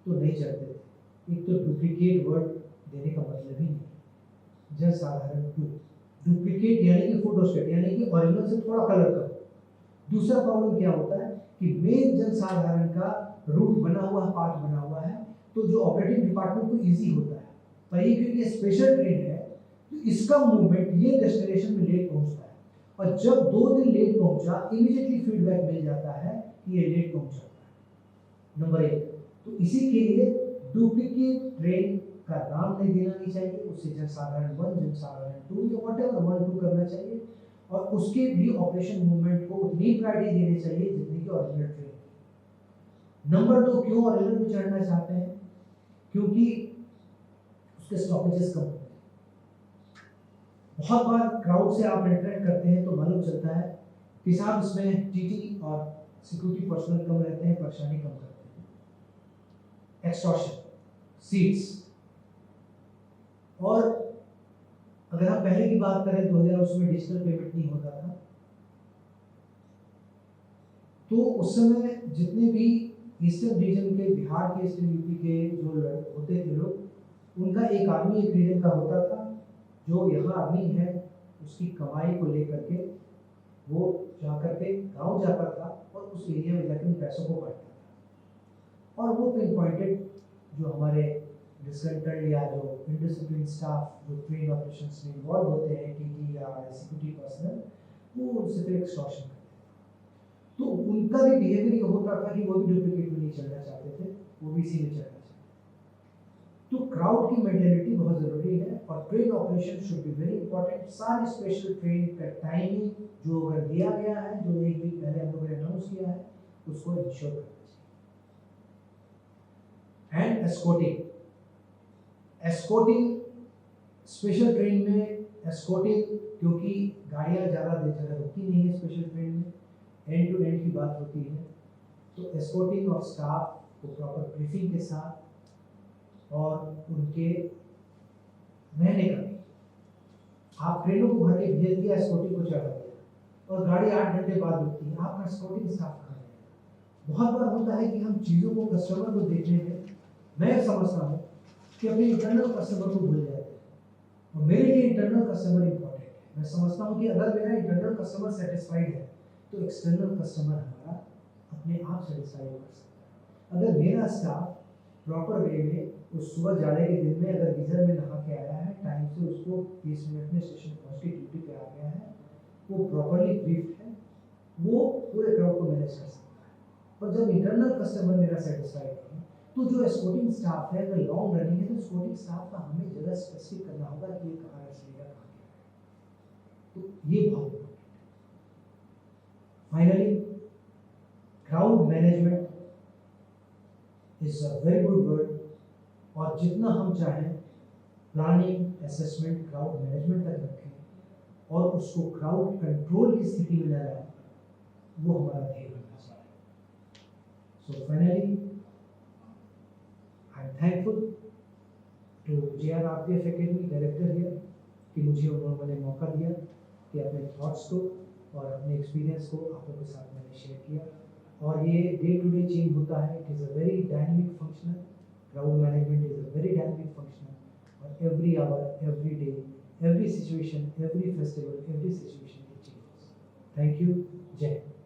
तो नहीं चढ़ते थे। एक तो डुप्लीकेट वर्ड देने का मतलब ही नहीं, जनसाधारण टू, डुप्लीकेट यानी कि फोटोस्टेट, यानी कि ओरिजिनल से थोड़ा कलर करो, दूसरा प्रॉब्लम क्या होता है कि मेन जनसाधारण का रूट बना हुआ है, पाथ बना हुआ है, तो जो ऑपरेटिंग डिपार्टमेंट को इजी होता है। पर ये क्योंकि ये स्पेशल ट्रेन है तो इसका मूवमेंट ये डेस्टिनेशन में लेट पहुंचता है, और जब 2 दिन लेट पहुंचा इमीडिएटली फीडबैक मिल जाता है कि ये लेट पहुंचा है, नंबर 1। तो इसी के लिए डुप्लीकेट ट्रेन का नाम नहीं देना नहीं चाहिए, उससे जनसाधारण 1, जनसाधारण 2 या व्हाटएवर 1-2 करना चाहिए, और उसके भी ऑपरेशन मूवमेंट को उतनी प्रायोरिटी देनी चाहिए जितनी कि ओरिजिनल ट्रेन। नंबर 2, क्यों ओरिजिनल में चढ़ना चाहते हैं? क्योंकि उसके स्टॉपेजेस कम होते हैं। बहुत बार क्राउड से आप इंटरेक्ट करते हैं तो मालूम चलता है कि साहब इसमें टीटी और सिक्योरिटी पर्सनल कम रहते हैं, परेशानी कम करते हैं। एक्सटॉर्शन, सीट्स, और अगर हम पहले की बात करें 2000 उसमें डिजिटल पेमेंट नहीं होता था, तो उस समय जितने भी ईस्टर्न रीजन के, बिहार के, ईस्टर्न यूपी के जो होते थे लोग, उनका एक आदमी एक रीजन का होता था जो यहाँ आदमी है उसकी कमाई को लेकर के वो जाकर के गाँव जाता था और उस एरिया में जाकर पैसों को बांटता था, और वो पिन पॉइंटेड जो हमारे डिसकंटेंट या जो इंडिसिप्लिन स्टाफ जो ट्रेन ऑपरेशंस में इन्वॉल्व होते हैं, टीटी या सिक्योरिटी पर्सनल, वो उनसे फिर एक्सटॉर्शन करते थे। तो उनका भी बिहेवियर ये होता था कि वो भी डुप्लीकेट में नहीं चलना चाहते थे, वो भी इसी में चलना चाहते थे। तो क्राउड की मेंटेलिटी बहुत ज़रूरी है, और train operation should be very important. सारी स्पेशल ट्रेन का टाइमिंग जो अगर दिया गया है, जो एक वीक पहले हम लोगों ने अनाउंस किया है, उसको इंश्योर करना चाहिए। And escorting, escorting special train में एस्कॉर्टिंग, क्योंकि गाड़ियाँ ज़्यादा देर जगह रुकती नहीं है स्पेशल ट्रेन में, एंड टू एंड की बात होती है, तो एस्कॉर्टिंग ऑफ स्टाफ को प्रॉपर ब्रीफिंग के साथ और उनके रहने का, आप ट्रेनों को भर के भेज दिया, एस्कॉर्टिंग को चढ़ा दिया और गाड़ी 8 घंटे बाद रुकती है, आपका एस्कॉर्टिंग स्टाफ कहाँ है? बहुत बार होता है कि हम चीज़ों को, कस्टमर को देखने में, मैं समझता हूँ कि अपने इंटरनल कस्टमर को भूल जाते हैं, और मेरे लिए इंटरनल कस्टमर इंपॉर्टेंट है। मैं समझता हूँ कि अगर मेरा इंटरनल कस्टमर सेटिस्फाइड है तो एक्सटर्नल कस्टमर हमारा अपने आप सेटिस्फाई कर सकता है। अगर मेरा स्टाफ प्रॉपर वे में उस सुबह जाड़े के दिन में अगर गीजर में नहा के आया है, टाइम से उसको 20 मिनट में स्टेशन पहुँच के ड्यूटी पे आ गया है, वो प्रॉपरली ब्रीफ्ड है, वो पूरे क्राउड को मैनेज कर सकता है। और जब इंटरनल कस्टमर मेरा सेटिस्फाइड है, तो जो एस्कॉर्टिंग स्टाफ है, अगर लॉन्ग रनिंग है, तो एस्कॉर्टिंग स्टाफ का हमें जगह स्पेसिफिक करना होगा कि ये कहाँ रेस्ट लेगा, कहाँ क्या है। तो ये बहुत इम्पोर्टेंट है। Finally, crowd management is a very good word, और जितना हम चाहें प्लानिंग, असेसमेंट, क्राउड मैनेजमेंट तक रखें और उसको क्राउड कंट्रोल की स्थिति में न लाएं, वो हमारा ध्येय बनना चाहिए। So finally, I am thankful to JRRPF Academy director here कि मुझे उन्होंने मौका दिया कि अपने थॉट्स को और अपने एक्सपीरियंस को आप लोगों के साथ मैंने शेयर किया। और ये डे टू डे चेंज होता है, it is a very dynamic functional, crowd management is a very dynamic functional, और every hour, every day, every situation, every festival, every situation it changes. Thank you. जय हिंद।